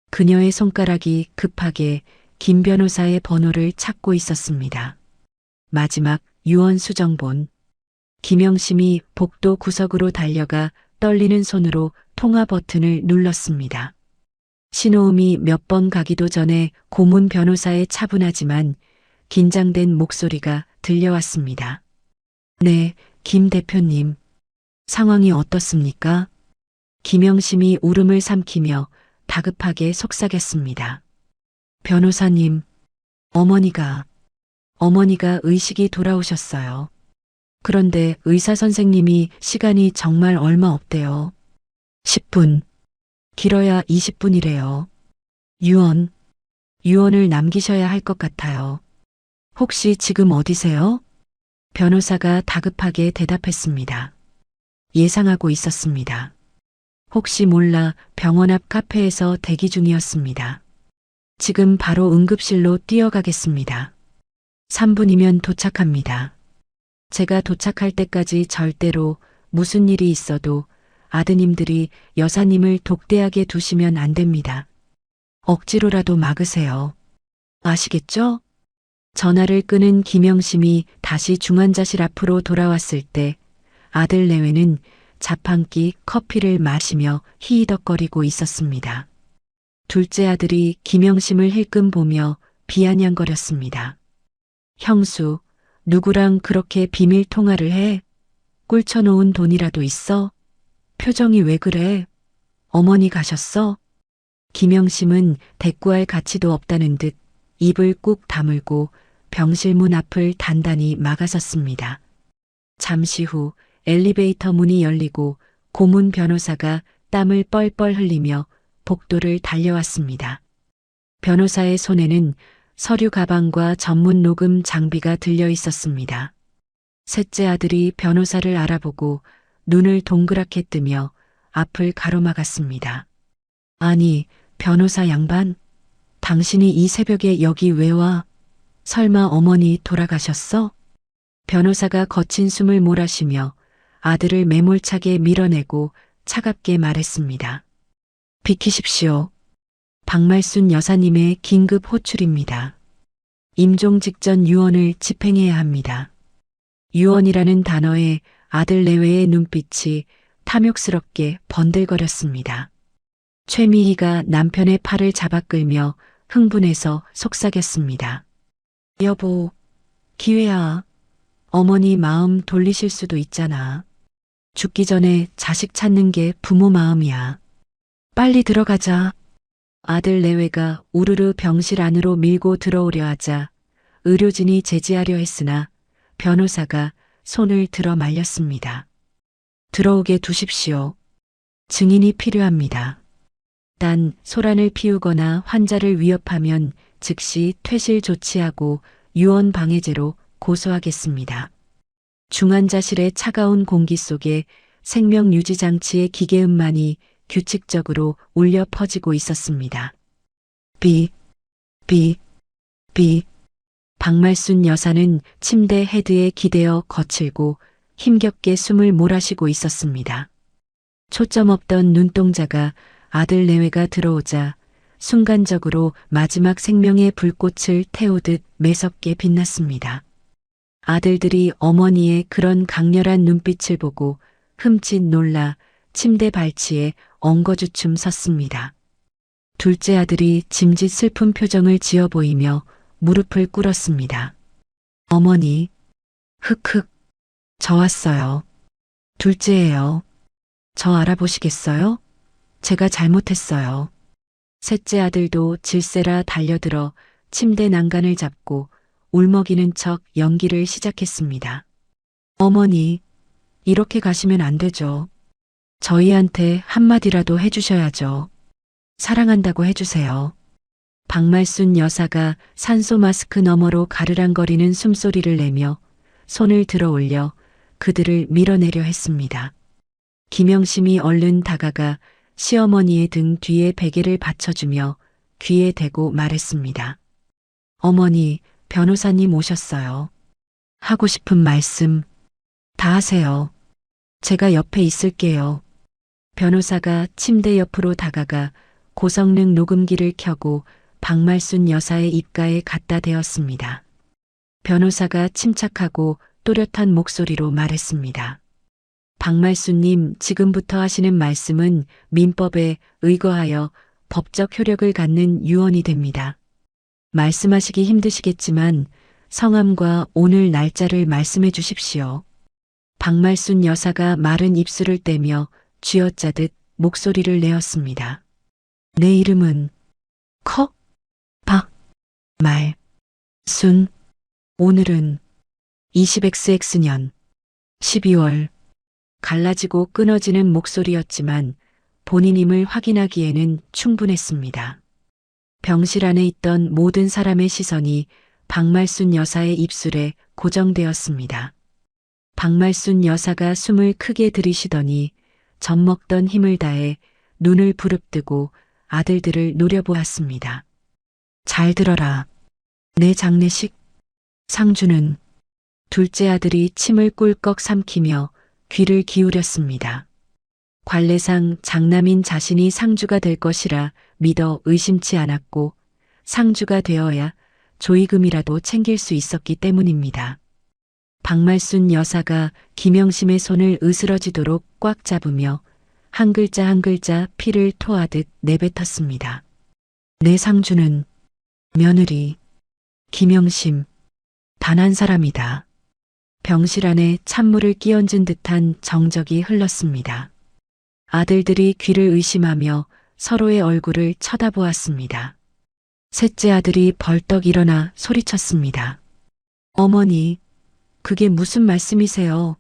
그녀의 손가락이 급하게 김 변호사의 번호를 찾고 있었습니다. 마지막 유언 수정본. 김영심이 복도 구석으로 달려가 떨리는 손으로 통화 버튼을 눌렀습니다. 신호음이 몇 번 가기도 전에 고문 변호사의 차분하지만 긴장된 목소리가 들려왔습니다. 네, 김 대표님. 상황이 어떻습니까? 김영심이 울음을 삼키며 다급하게 속삭였습니다. 변호사님, 어머니가 의식이 돌아오셨어요. 그런데 의사 선생님이 시간이 정말 얼마 없대요. 10분, 길어야 20분이래요. 유언을 남기셔야 할 것 같아요. 혹시 지금 어디세요? 변호사가 다급하게 대답했습니다. 예상하고 있었습니다. 혹시 몰라 병원 앞 카페에서 대기 중이었습니다. 지금 바로 응급실로 뛰어가겠습니다. 3분이면 도착합니다. 제가 도착할 때까지 절대로 무슨 일이 있어도 아드님들이 여사님을 독대하게 두시면 안 됩니다. 억지로라도 막으세요. 아시겠죠? 전화를 끊은 김영심이 다시 중환자실 앞으로 돌아왔을 때 아들 내외는 자판기 커피를 마시며 히히덕거리고 있었습니다. 둘째 아들이 김영심을 힐끔 보며 비아냥거렸습니다. 형수, 누구랑 그렇게 비밀 통화를 해? 꿀쳐놓은 돈이라도 있어? 표정이 왜 그래? 어머니 가셨어? 김영심은 대꾸할 가치도 없다는 듯 입을 꾹 다물고 병실 문 앞을 단단히 막아섰습니다. 잠시 후 엘리베이터 문이 열리고 고문 변호사가 땀을 뻘뻘 흘리며 복도를 달려왔습니다. 변호사의 손에는 서류 가방과 전문 녹음 장비가 들려 있었습니다. 셋째 아들이 변호사를 알아보고 눈을 동그랗게 뜨며 앞을 가로막았습니다. 아니, 변호사 양반, 당신이 이 새벽에 여기 왜 와? 설마 어머니 돌아가셨어? 변호사가 거친 숨을 몰아쉬며 아들을 매몰차게 밀어내고 차갑게 말했습니다. 비키십시오. 박말순 여사님의 긴급 호출입니다. 임종 직전 유언을 집행해야 합니다. 유언이라는 단어에 아들 내외의 눈빛이 탐욕스럽게 번들거렸습니다. 최미희가 남편의 팔을 잡아 끌며 흥분해서 속삭였습니다. 여보, 기회야. 어머니 마음 돌리실 수도 있잖아. 죽기 전에 자식 찾는 게 부모 마음이야. 빨리 들어가자. 아들 내외가 우르르 병실 안으로 밀고 들어오려 하자 의료진이 제지하려 했으나 변호사가 손을 들어 말렸습니다. 들어오게 두십시오. 증인이 필요합니다. 단 소란을 피우거나 환자를 위협하면 즉시 퇴실 조치하고 유언 방해죄로 고소하겠습니다. 중환자실의 차가운 공기 속에 생명 유지 장치의 기계음만이 규칙적으로 울려 퍼지고 있었습니다. 비. 박말순 여사는 침대 헤드에 기대어 거칠고 힘겹게 숨을 몰아쉬고 있었습니다. 초점 없던 눈동자가 아들 내외가 들어오자 순간적으로 마지막 생명의 불꽃을 태우듯 매섭게 빛났습니다. 아들들이 어머니의 그런 강렬한 눈빛을 보고 흠칫 놀라 침대 발치에 엉거주춤 섰습니다. 둘째 아들이 짐짓 슬픈 표정을 지어 보이며 무릎을 꿇었습니다. 어머니, 흑흑, 저 왔어요. 둘째예요. 저 알아보시겠어요? 제가 잘못했어요. 셋째 아들도 질세라 달려들어 침대 난간을 잡고 울먹이는 척 연기를 시작했습니다. 어머니, 이렇게 가시면 안 되죠. 저희한테 한마디라도 해주셔야죠. 사랑한다고 해주세요. 박말순 여사가 산소 마스크 너머로 가르랑거리는 숨소리를 내며 손을 들어 올려 그들을 밀어내려 했습니다. 김영심이 얼른 다가가 시어머니의 등 뒤에 베개를 받쳐주며 귀에 대고 말했습니다. 어머니, 변호사님 오셨어요. 하고 싶은 말씀 다 하세요. 제가 옆에 있을게요. 변호사가 침대 옆으로 다가가 고성능 녹음기를 켜고 박말순 여사의 입가에 갖다 대었습니다. 변호사가 침착하고 또렷한 목소리로 말했습니다. 박말순님, 지금부터 하시는 말씀은 민법에 의거하여 법적 효력을 갖는 유언이 됩니다. 말씀하시기 힘드시겠지만 성함과 오늘 날짜를 말씀해 주십시오. 박말순 여사가 마른 입술을 떼며 쥐어짜듯 목소리를 내었습니다. 내 이름은 박말순. 오늘은 20XX 년 12월. 갈라지고 끊어지는 목소리였지만 본인임을 확인하기에는 충분했습니다. 병실 안에 있던 모든 사람의 시선이 박말순 여사의 입술에 고정되었습니다. 박말순 여사가 숨을 크게 들이쉬더니 젖먹던 힘을 다해 눈을 부릅뜨고 아들들을 노려보았습니다. 잘 들어라. 내 장례식. 상주는 둘째 아들이 침을 꿀꺽 삼키며 귀를 기울였습니다. 관례상 장남인 자신이 상주가 될 것이라 믿어 의심치 않았고 상주가 되어야 조의금이라도 챙길 수 있었기 때문입니다. 박말순 여사가 김영심의 손을 으스러지도록 꽉 잡으며 한 글자 한 글자 피를 토하듯 내뱉었습니다. 내 상주는 며느리 김영심 단 한 사람이다. 병실 안에 찬물을 끼얹은 듯한 정적이 흘렀습니다. 아들들이 귀를 의심하며 서로의 얼굴을 쳐다보았습니다. 셋째 아들이 벌떡 일어나 소리쳤습니다. 어머니, 그게 무슨 말씀이세요?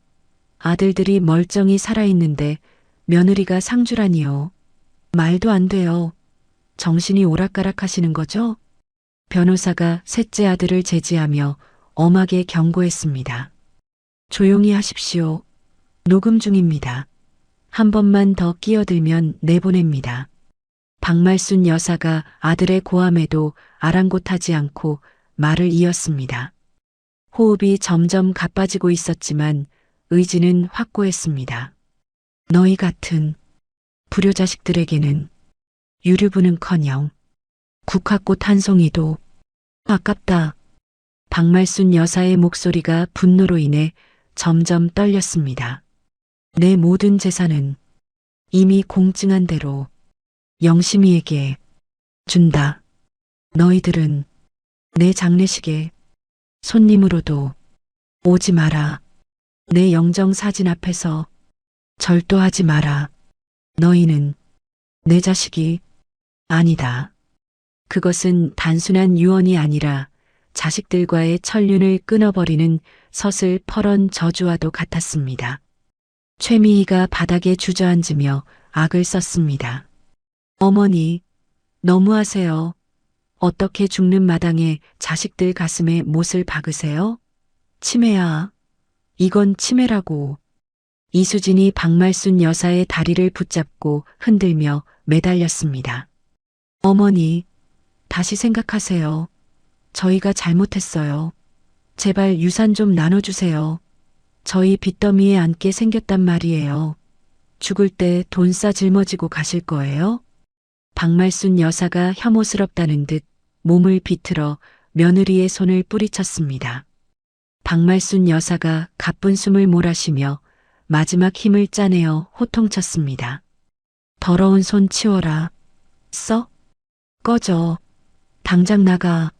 아들들이 멀쩡히 살아있는데 며느리가 상주라니요. 말도 안 돼요. 정신이 오락가락 하시는 거죠? 변호사가 셋째 아들을 제지하며 엄하게 경고했습니다. 조용히 하십시오. 녹음 중입니다. 한 번만 더 끼어들면 내보냅니다. 박말순 여사가 아들의 고함에도 아랑곳하지 않고 말을 이었습니다. 호흡이 점점 가빠지고 있었지만 의지는 확고했습니다. 너희 같은 불효자식들에게는 유류분은커녕 국화꽃 한 송이도 아깝다. 박말순 여사의 목소리가 분노로 인해 점점 떨렸습니다. 내 모든 재산은 이미 공증한 대로 영심이에게 준다. 너희들은 내 장례식에 손님으로도 오지 마라. 내 영정 사진 앞에서 절도하지 마라. 너희는 내 자식이 아니다. 그것은 단순한 유언이 아니라 자식들과의 천륜을 끊어버리는 서슬퍼런 저주와도 같았습니다. 최미희가 바닥에 주저앉으며 악을 썼습니다. 어머니, 너무하세요. 어떻게 죽는 마당에 자식들 가슴에 못을 박으세요? 치매야. 이건 치매라고. 이수진이 박말순 여사의 다리를 붙잡고 흔들며 매달렸습니다. 어머니, 다시 생각하세요. 저희가 잘못했어요. 제발 유산 좀 나눠주세요. 저희 빚더미에 앉게 생겼단 말이에요. 죽을 때 돈 싸 짊어지고 가실 거예요? 박말순 여사가 혐오스럽다는 듯 몸을 비틀어 며느리의 손을 뿌리쳤습니다. 박말순 여사가 가쁜 숨을 몰아쉬며 마지막 힘을 짜내어 호통쳤습니다. 더러운 손 치워라. 꺼져. 당장 나가.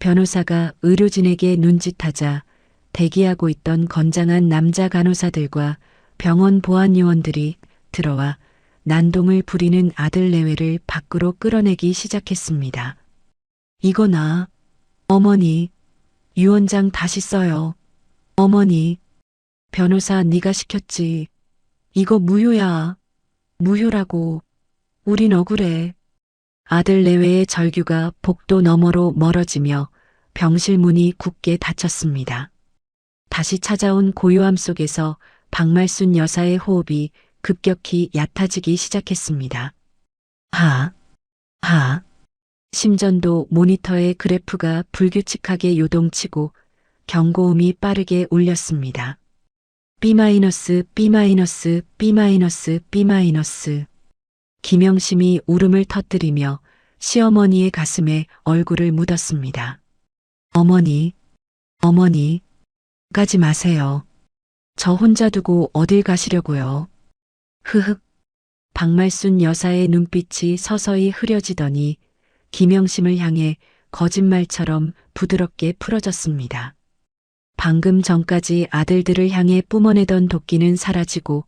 변호사가 의료진에게 눈짓하자 대기하고 있던 건장한 남자 간호사들과 병원 보안요원들이 들어와 난동을 부리는 아들 내외를 밖으로 끌어내기 시작했습니다. 이거나. 어머니, 유언장 다시 써요. 어머니, 변호사 네가 시켰지. 이거 무효야. 무효라고. 우린 억울해. 아들 내외의 절규가 복도 너머로 멀어지며 병실 문이 굳게 닫혔습니다. 다시 찾아온 고요함 속에서 박말순 여사의 호흡이 급격히 얕아지기 시작했습니다. 심전도 모니터의 그래프가 불규칙하게 요동치고 경고음이 빠르게 울렸습니다. B-, B-, B-. 김영심이 울음을 터뜨리며 시어머니의 가슴에 얼굴을 묻었습니다. 어머니, 가지 마세요. 저 혼자 두고 어딜 가시려고요. 흐흑. 박말순 여사의 눈빛이 서서히 흐려지더니 김영심을 향해 거짓말처럼 부드럽게 풀어졌습니다. 방금 전까지 아들들을 향해 뿜어내던 도끼는 사라지고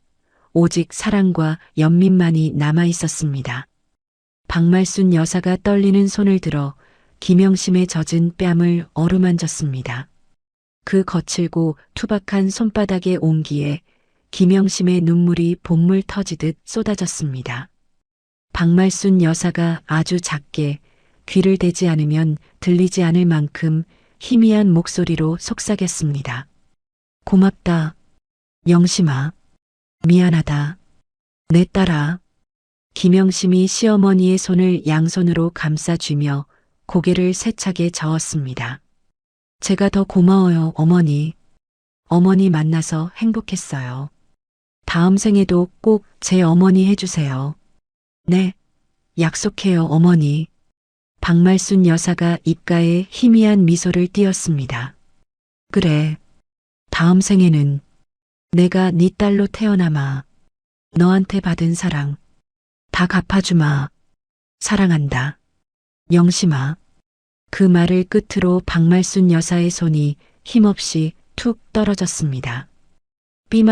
오직 사랑과 연민만이 남아 있었습니다. 박말순 여사가 떨리는 손을 들어 김영심의 젖은 뺨을 어루만졌습니다. 그 거칠고 투박한 손바닥의 온기에 김영심의 눈물이 본물 터지듯 쏟아졌습니다. 박말순 여사가 아주 작게 귀를 대지 않으면 들리지 않을 만큼 희미한 목소리로 속삭였습니다. 고맙다. 영심아. 미안하다. 내 딸아. 김영심이 시어머니의 손을 양손으로 감싸쥐며 고개를 세차게 저었습니다. 제가 더 고마워요, 어머니. 어머니 만나서 행복했어요. 다음 생에도 꼭 제 어머니 해주세요. 네, 약속해요, 어머니. 박말순 여사가 입가에 희미한 미소를 띄었습니다. 그래, 다음 생에는 내가 네 딸로 태어나마 너한테 받은 사랑 다 갚아주마. 사랑한다. 영심아. 그 말을 끝으로 박말순 여사의 손이 힘없이 툭 떨어졌습니다. B-.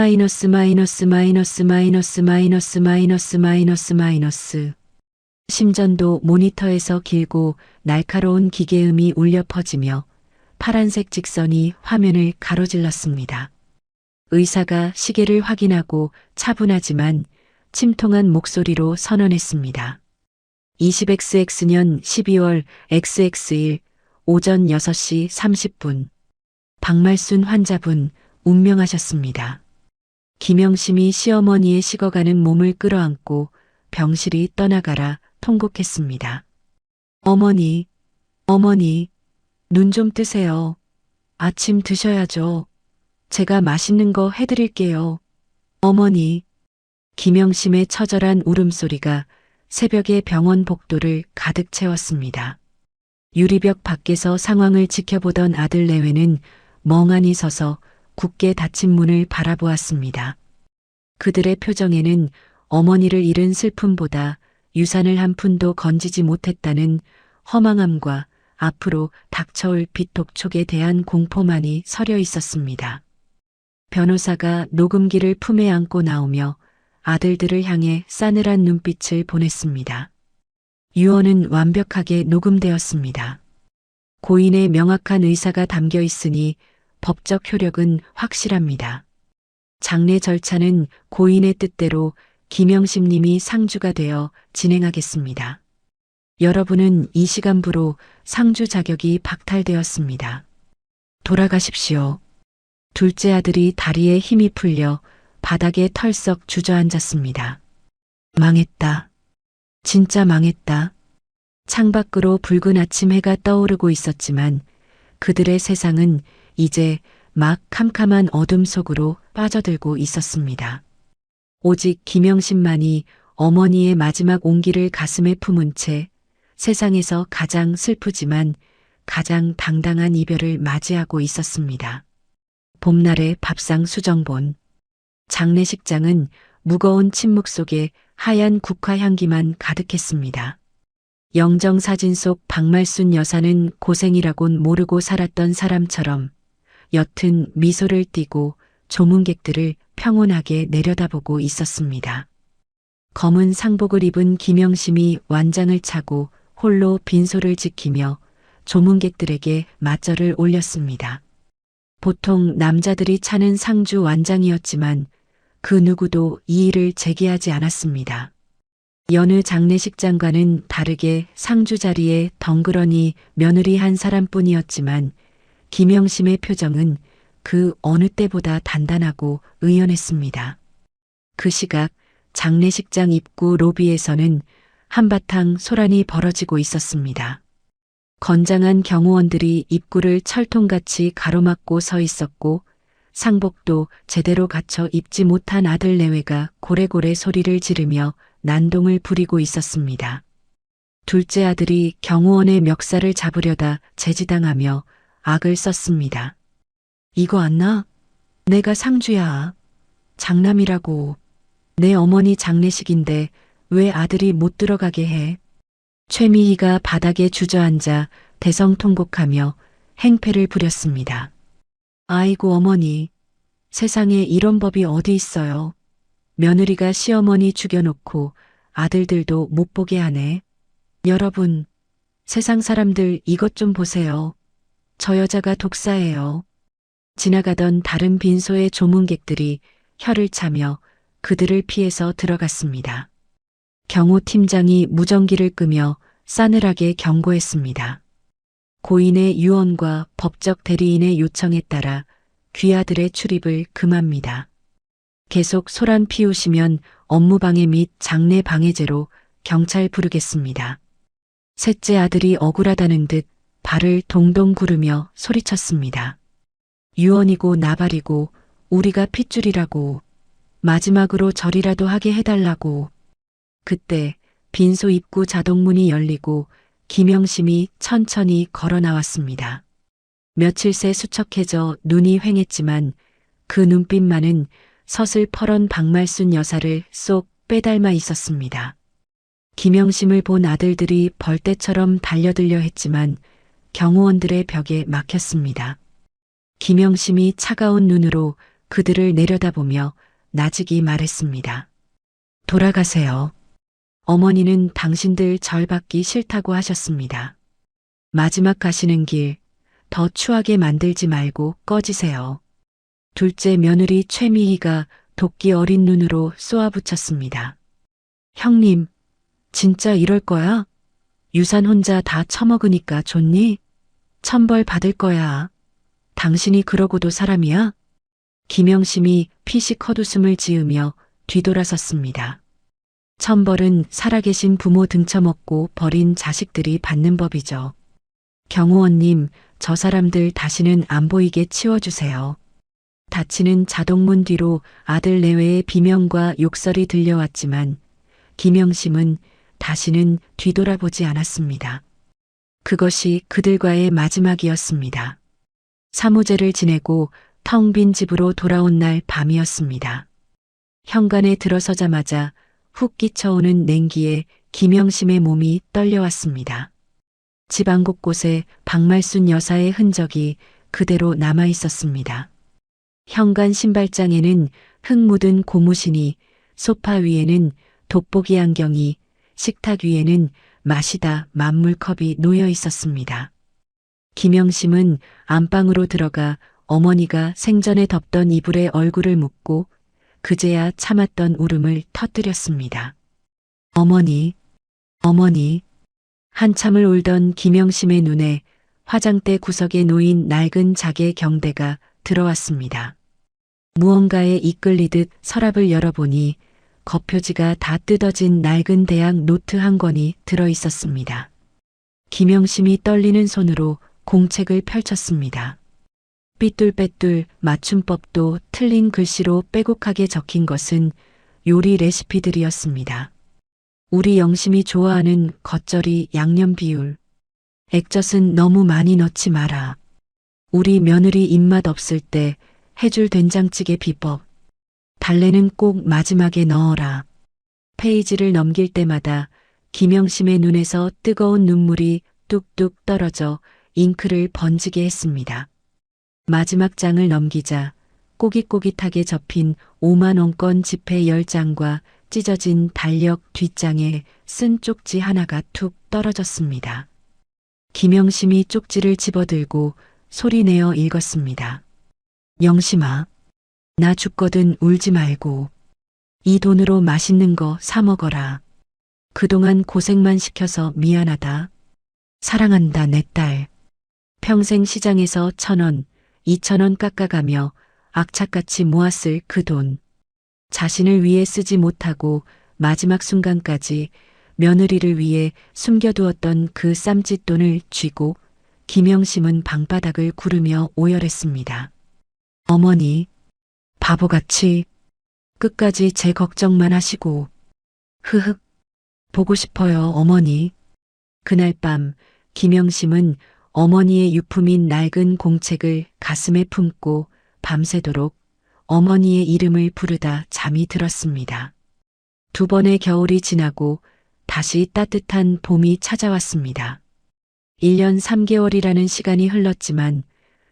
심전도 모니터에서 길고 날카로운 기계음이 울려 퍼지며 파란색 직선이 화면을 가로질렀습니다. 의사가 시계를 확인하고 차분하지만 침통한 목소리로 선언했습니다. 20XX 년 12월 XX1 오전 6시 30분 박말순 환자분 운명하셨습니다. 김영심이 시어머니의 식어가는 몸을 끌어안고 병실이 떠나가라 통곡했습니다. 어머니, 눈 좀 뜨세요. 아침 드셔야죠. 제가 맛있는 거 해드릴게요. 어머니. 김영심의 처절한 울음소리가 새벽의 병원 복도를 가득 채웠습니다. 유리벽 밖에서 상황을 지켜보던 아들 내외는 멍하니 서서 굳게 닫힌 문을 바라보았습니다. 그들의 표정에는 어머니를 잃은 슬픔보다 유산을 한 푼도 건지지 못했다는 허망함과 앞으로 닥쳐올 빚독촉에 대한 공포만이 서려 있었습니다. 변호사가 녹음기를 품에 안고 나오며 아들들을 향해 싸늘한 눈빛을 보냈습니다. 유언은 완벽하게 녹음되었습니다. 고인의 명확한 의사가 담겨 있으니 법적 효력은 확실합니다. 장례 절차는 고인의 뜻대로 김영심 님이 상주가 되어 진행하겠습니다. 여러분은 이 시간부로 상주 자격이 박탈되었습니다. 돌아가십시오. 둘째 아들이 다리에 힘이 풀려 바닥에 털썩 주저앉았습니다. 망했다. 진짜 망했다. 창밖으로 붉은 아침 해가 떠오르고 있었지만 그들의 세상은 이제 막 캄캄한 어둠 속으로 빠져들고 있었습니다. 오직 김영심만이 어머니의 마지막 온기를 가슴에 품은 채 세상에서 가장 슬프지만 가장 당당한 이별을 맞이하고 있었습니다. 봄날의 밥상 수정본. 장례식장은 무거운 침묵 속에 하얀 국화 향기만 가득했습니다. 영정사진 속 박말순 여사는 고생이라곤 모르고 살았던 사람처럼 옅은 미소를 띠고 조문객들을 평온하게 내려다보고 있었습니다. 검은 상복을 입은 김영심이 완장을 차고 홀로 빈소를 지키며 조문객들에게 맞절을 올렸습니다. 보통 남자들이 차는 상주 완장이었지만 그 누구도 이 일을 제기하지 않았습니다. 여느 장례식장과는 다르게 상주 자리에 덩그러니 며느리 한 사람뿐이었지만 김영심의 표정은 그 어느 때보다 단단하고 의연했습니다. 그 시각 장례식장 입구 로비에서는 한바탕 소란이 벌어지고 있었습니다. 건장한 경호원들이 입구를 철통같이 가로막고 서 있었고 상복도 제대로 갖춰 입지 못한 아들 내외가 고래고래 소리를 지르며 난동을 부리고 있었습니다. 둘째 아들이 경호원의 멱살을 잡으려다 제지당하며 악을 썼습니다. 이거 안 나? 내가 상주야. 장남이라고. 내 어머니 장례식인데 왜 아들이 못 들어가게 해? 최미희가 바닥에 주저앉아 대성통곡하며 행패를 부렸습니다. 아이고 어머니, 세상에 이런 법이 어디 있어요. 며느리가 시어머니 죽여놓고 아들들도 못 보게 하네. 여러분, 세상 사람들 이것 좀 보세요. 저 여자가 독사예요. 지나가던 다른 빈소의 조문객들이 혀를 차며 그들을 피해서 들어갔습니다. 경호팀장이 무전기를 끄며 싸늘하게 경고했습니다. 고인의 유언과 법적 대리인의 요청에 따라 귀하들의 출입을 금합니다. 계속 소란 피우시면 업무방해 및 장례 방해죄로 경찰 부르겠습니다. 셋째 아들이 억울하다는 듯 발을 동동 구르며 소리쳤습니다. 유언이고 나발이고 우리가 핏줄이라고 마지막으로 절이라도 하게 해달라고. 그때 빈소 입구 자동문이 열리고 김영심이 천천히 걸어 나왔습니다. 며칠 새 수척해져 눈이 휑했지만 그 눈빛만은 서슬퍼런 박말순 여사를 쏙 빼닮아 있었습니다. 김영심을 본 아들들이 벌떼처럼 달려들려 했지만 경호원들의 벽에 막혔습니다. 김영심이 차가운 눈으로 그들을 내려다보며 나직이 말했습니다. 돌아가세요. 어머니는 당신들 절 받기 싫다고 하셨습니다. 마지막 가시는 길 더 추하게 만들지 말고 꺼지세요. 둘째 며느리 최미희가 도끼 어린 눈으로 쏘아붙였습니다. 형님, 진짜 이럴 거야? 유산 혼자 다 처먹으니까 좋니? 천벌 받을 거야. 당신이 그러고도 사람이야? 김영심이 피식 헛웃음을 지으며 뒤돌아섰습니다. 천벌은 살아계신 부모 등쳐먹고 버린 자식들이 받는 법이죠. 경호원님, 저 사람들 다시는 안 보이게 치워주세요. 닫히는 자동문 뒤로 아들 내외의 비명과 욕설이 들려왔지만 김영심은 다시는 뒤돌아보지 않았습니다. 그것이 그들과의 마지막이었습니다. 사무제를 지내고 텅 빈 집으로 돌아온 날 밤이었습니다. 현관에 들어서자마자 훅 끼쳐오는 냉기에 김영심의 몸이 떨려왔습니다. 집안 곳곳에 박말순 여사의 흔적이 그대로 남아 있었습니다. 현관 신발장에는 흙 묻은 고무신이, 소파 위에는 돋보기 안경이, 식탁 위에는 마시다 만물컵이 놓여 있었습니다. 김영심은 안방으로 들어가 어머니가 생전에 덮던 이불에 얼굴을 묻고 그제야 참았던 울음을 터뜨렸습니다. 어머니, 어머니. 한참을 울던 김영심의 눈에 화장대 구석에 놓인 낡은 자개 경대가 들어왔습니다. 무언가에 이끌리듯 서랍을 열어보니 겉표지가 다 뜯어진 낡은 대학 노트 한 권이 들어 있었습니다. 김영심이 떨리는 손으로 공책을 펼쳤습니다. 삐뚤빼뚤 맞춤법도 틀린 글씨로 빼곡하게 적힌 것은 요리 레시피들이었습니다. 우리 영심이 좋아하는 겉절이 양념 비율. 액젓은 너무 많이 넣지 마라. 우리 며느리 입맛 없을 때 해줄 된장찌개 비법. 달래는 꼭 마지막에 넣어라. 페이지를 넘길 때마다 김영심의 눈에서 뜨거운 눈물이 뚝뚝 떨어져 잉크를 번지게 했습니다. 마지막 장을 넘기자 꼬깃꼬깃하게 접힌 5만 원권 지폐 10장과 찢어진 달력 뒷장에 쓴 쪽지 하나가 툭 떨어졌습니다. 김영심이 쪽지를 집어들고 소리내어 읽었습니다. 영심아, 나 죽거든 울지 말고 이 돈으로 맛있는 거 사 먹어라. 그동안 고생만 시켜서 미안하다. 사랑한다 내 딸. 평생 시장에서 1,000원, 2,000원 깎아가며 악착같이 모았을 그 돈. 자신을 위해 쓰지 못하고 마지막 순간까지 며느리를 위해 숨겨두었던 그 쌈짓돈을 쥐고 김영심은 방바닥을 구르며 오열했습니다. 어머니, 바보같이 끝까지 제 걱정만 하시고. 흐흑, 보고 싶어요 어머니. 그날 밤 김영심은 어머니의 유품인 낡은 공책을 가슴에 품고 밤새도록 어머니의 이름을 부르다 잠이 들었습니다. 2번의 겨울이 지나고 다시 따뜻한 봄이 찾아왔습니다. 1년 3개월이라는 시간이 흘렀지만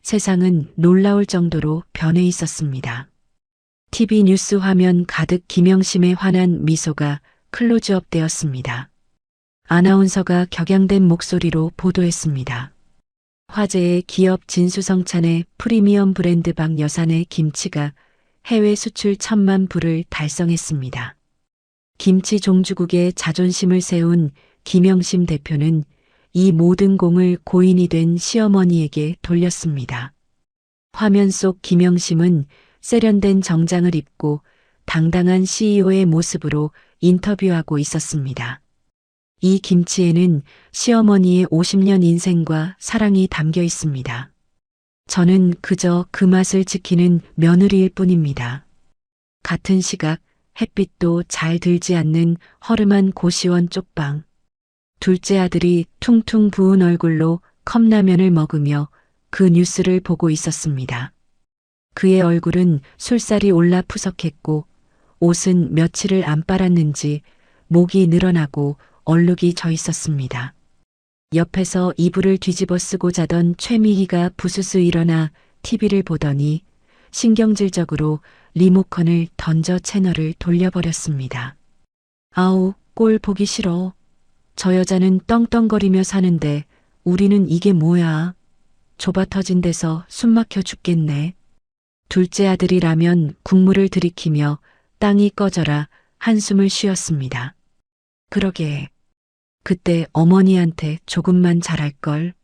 세상은 놀라울 정도로 변해 있었습니다. TV 뉴스 화면 가득 김영심의 환한 미소가 클로즈업 되었습니다. 아나운서가 격양된 목소리로 보도했습니다. 화제의 기업 진수성찬의 프리미엄 브랜드 박 여산의 김치가 해외 수출 1,000만 불을 달성했습니다. 김치 종주국의 자존심을 세운 김영심 대표는 이 모든 공을 고인이 된 시어머니에게 돌렸습니다. 화면 속 김영심은 세련된 정장을 입고 당당한 CEO의 모습으로 인터뷰하고 있었습니다. 이 김치에는 시어머니의 50년 인생과 사랑이 담겨 있습니다. 저는 그저 그 맛을 지키는 며느리일 뿐입니다. 같은 시각 햇빛도 잘 들지 않는 허름한 고시원 쪽방. 둘째 아들이 퉁퉁 부은 얼굴로 컵라면을 먹으며 그 뉴스를 보고 있었습니다. 그의 얼굴은 술살이 올라 푸석했고 옷은 며칠을 안 빨았는지 목이 늘어나고 얼룩이 져 있었습니다. 옆에서 이불을 뒤집어 쓰고 자던 최미희가 부스스 일어나 TV를 보더니 신경질적으로 리모컨을 던져 채널을 돌려버렸습니다. 아우, 꼴 보기 싫어. 저 여자는 떵떵거리며 사는데 우리는 이게 뭐야. 좁아 터진 데서 숨 막혀 죽겠네. 둘째 아들이라면 국물을 들이키며 땅이 꺼져라 한숨을 쉬었습니다. 그러게. 그때 어머니한테 조금만 잘할걸.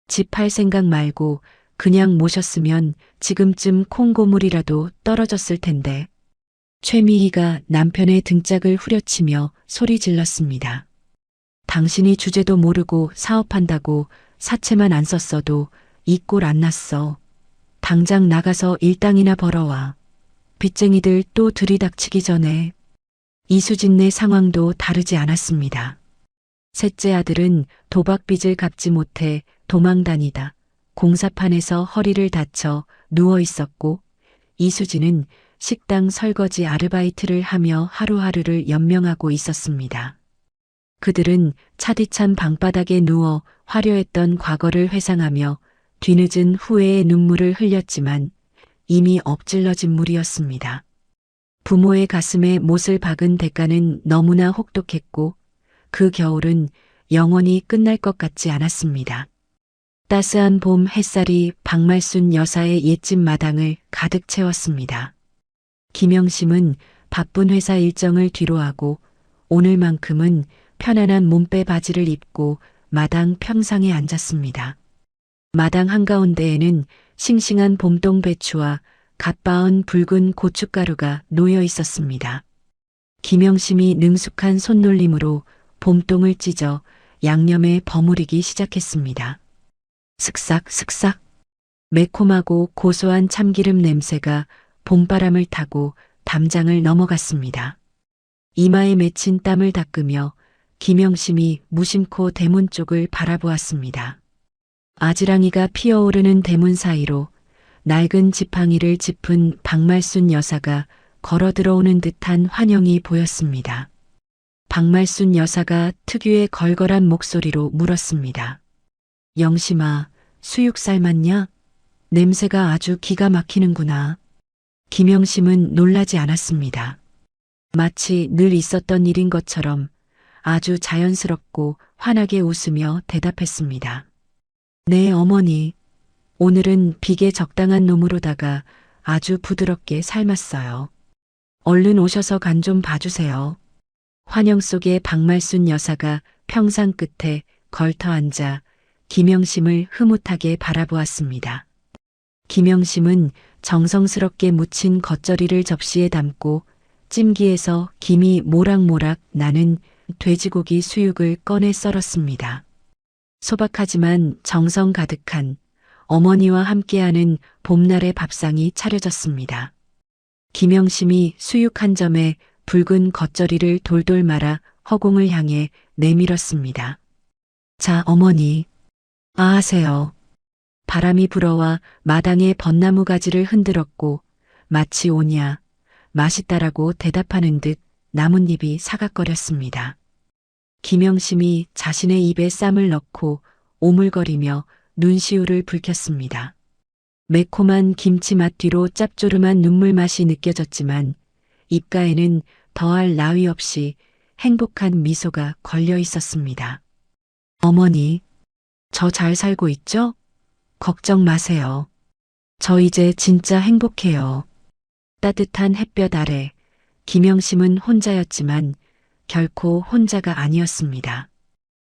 집 팔 생각 말고 그냥 모셨으면 지금쯤 콩고물이라도 떨어졌을 텐데. 최미희가 남편의 등짝을 후려치며 소리 질렀습니다. 당신이 주제도 모르고 사업한다고 사채만 안 썼어도 이 꼴 안 났어. 당장 나가서 일당이나 벌어와. 빚쟁이들 또 들이닥치기 전에. 이수진네 상황도 다르지 않았습니다. 셋째 아들은 도박빚을 갚지 못해 도망다니다 공사판에서 허리를 다쳐 누워 있었고, 이수진은 식당 설거지 아르바이트를 하며 하루하루를 연명하고 있었습니다. 그들은 차디찬 방바닥에 누워 화려했던 과거를 회상하며 뒤늦은 후회의 눈물을 흘렸지만 이미 엎질러진 물이었습니다. 부모의 가슴에 못을 박은 대가는 너무나 혹독했고 그 겨울은 영원히 끝날 것 같지 않았습니다. 따스한 봄 햇살이 박말순 여사의 옛집 마당을 가득 채웠습니다. 김영심은 바쁜 회사 일정을 뒤로하고 오늘만큼은 편안한 몸빼 바지를 입고 마당 평상에 앉았습니다. 마당 한가운데에는 싱싱한 봄동 배추와 갓바은 붉은 고춧가루가 놓여 있었습니다. 김영심이 능숙한 손놀림으로 봄동을 찢어 양념에 버무리기 시작했습니다. 슥싹 슥싹 매콤하고 고소한 참기름 냄새가 봄바람을 타고 담장을 넘어갔습니다. 이마에 맺힌 땀을 닦으며 김영심이 무심코 대문 쪽을 바라보았습니다. 아지랑이가 피어오르는 대문 사이로 낡은 지팡이를 짚은 박말순 여사가 걸어 들어오는 듯한 환영이 보였습니다. 박말순 여사가 특유의 걸걸한 목소리로 물었습니다. 영심아, 수육 삶았냐? 냄새가 아주 기가 막히는구나. 김영심은 놀라지 않았습니다. 마치 늘 있었던 일인 것처럼 아주 자연스럽고 환하게 웃으며 대답했습니다. 네, 어머니. 오늘은 비계 적당한 놈으로다가 아주 부드럽게 삶았어요. 얼른 오셔서 간 좀 봐주세요. 환영 속에 박말순 여사가 평상 끝에 걸터 앉아 김영심을 흐뭇하게 바라보았습니다. 김영심은 정성스럽게 무친 겉절이를 접시에 담고 찜기에서 김이 모락모락 나는 돼지고기 수육을 꺼내 썰었습니다. 소박하지만 정성 가득한 어머니와 함께하는 봄날의 밥상이 차려졌습니다. 김영심이 수육 한 점에 붉은 겉절이를 돌돌 말아 허공을 향해 내밀었습니다. 자, 어머니. 하세요. 바람이 불어와 마당의 벚나무 가지를 흔들었고 마치 오냐, 맛있다라고 대답하는 듯 나뭇잎이 사각거렸습니다. 김영심이 자신의 입에 쌈을 넣고 오물거리며 눈시울을 붉혔습니다. 매콤한 김치 맛 뒤로 짭조름한 눈물 맛이 느껴졌지만 입가에는 더할 나위 없이 행복한 미소가 걸려 있었습니다. 어머니, 저 잘 살고 있죠? 걱정 마세요. 저 이제 진짜 행복해요. 따뜻한 햇볕 아래 김영심은 혼자였지만 결코 혼자가 아니었습니다.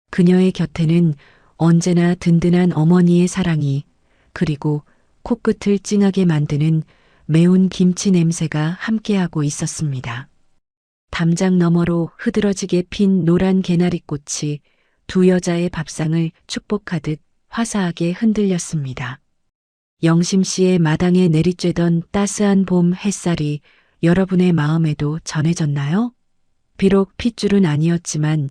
그녀의 곁에는 언제나 든든한 어머니의 사랑이, 그리고 코끝을 찡하게 만드는 매운 김치 냄새가 함께하고 있었습니다. 담장 너머로 흐드러지게 핀 노란 개나리꽃이 두 여자의 밥상을 축복하듯 화사하게 흔들렸습니다. 영심 씨의 마당에 내리쬐던 따스한 봄 햇살이 여러분의 마음에도 전해졌나요? 비록 핏줄은 아니었지만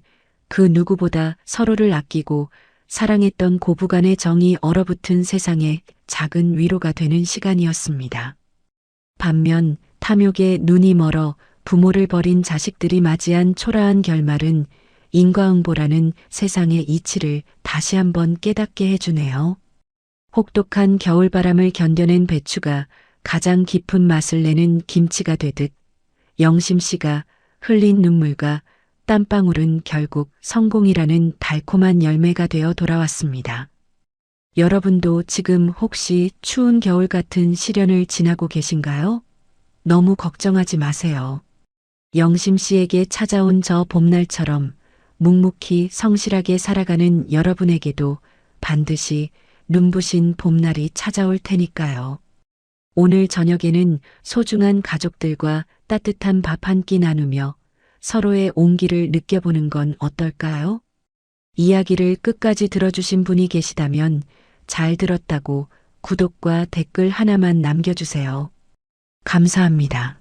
그 누구보다 서로를 아끼고 사랑했던 고부간의 정이 얼어붙은 세상에 작은 위로가 되는 시간이었습니다. 반면 탐욕에 눈이 멀어 부모를 버린 자식들이 맞이한 초라한 결말은 인과응보라는 세상의 이치를 다시 한번 깨닫게 해주네요. 혹독한 겨울바람을 견뎌낸 배추가 가장 깊은 맛을 내는 김치가 되듯 영심 씨가 흘린 눈물과 땀방울은 결국 성공이라는 달콤한 열매가 되어 돌아왔습니다. 여러분도 지금 혹시 추운 겨울 같은 시련을 지나고 계신가요? 너무 걱정하지 마세요. 영심 씨에게 찾아온 저 봄날처럼 묵묵히 성실하게 살아가는 여러분에게도 반드시 눈부신 봄날이 찾아올 테니까요. 오늘 저녁에는 소중한 가족들과 따뜻한 밥 한 끼 나누며 서로의 온기를 느껴보는 건 어떨까요? 이야기를 끝까지 들어주신 분이 계시다면 잘 들었다고 구독과 댓글 하나만 남겨주세요. 감사합니다.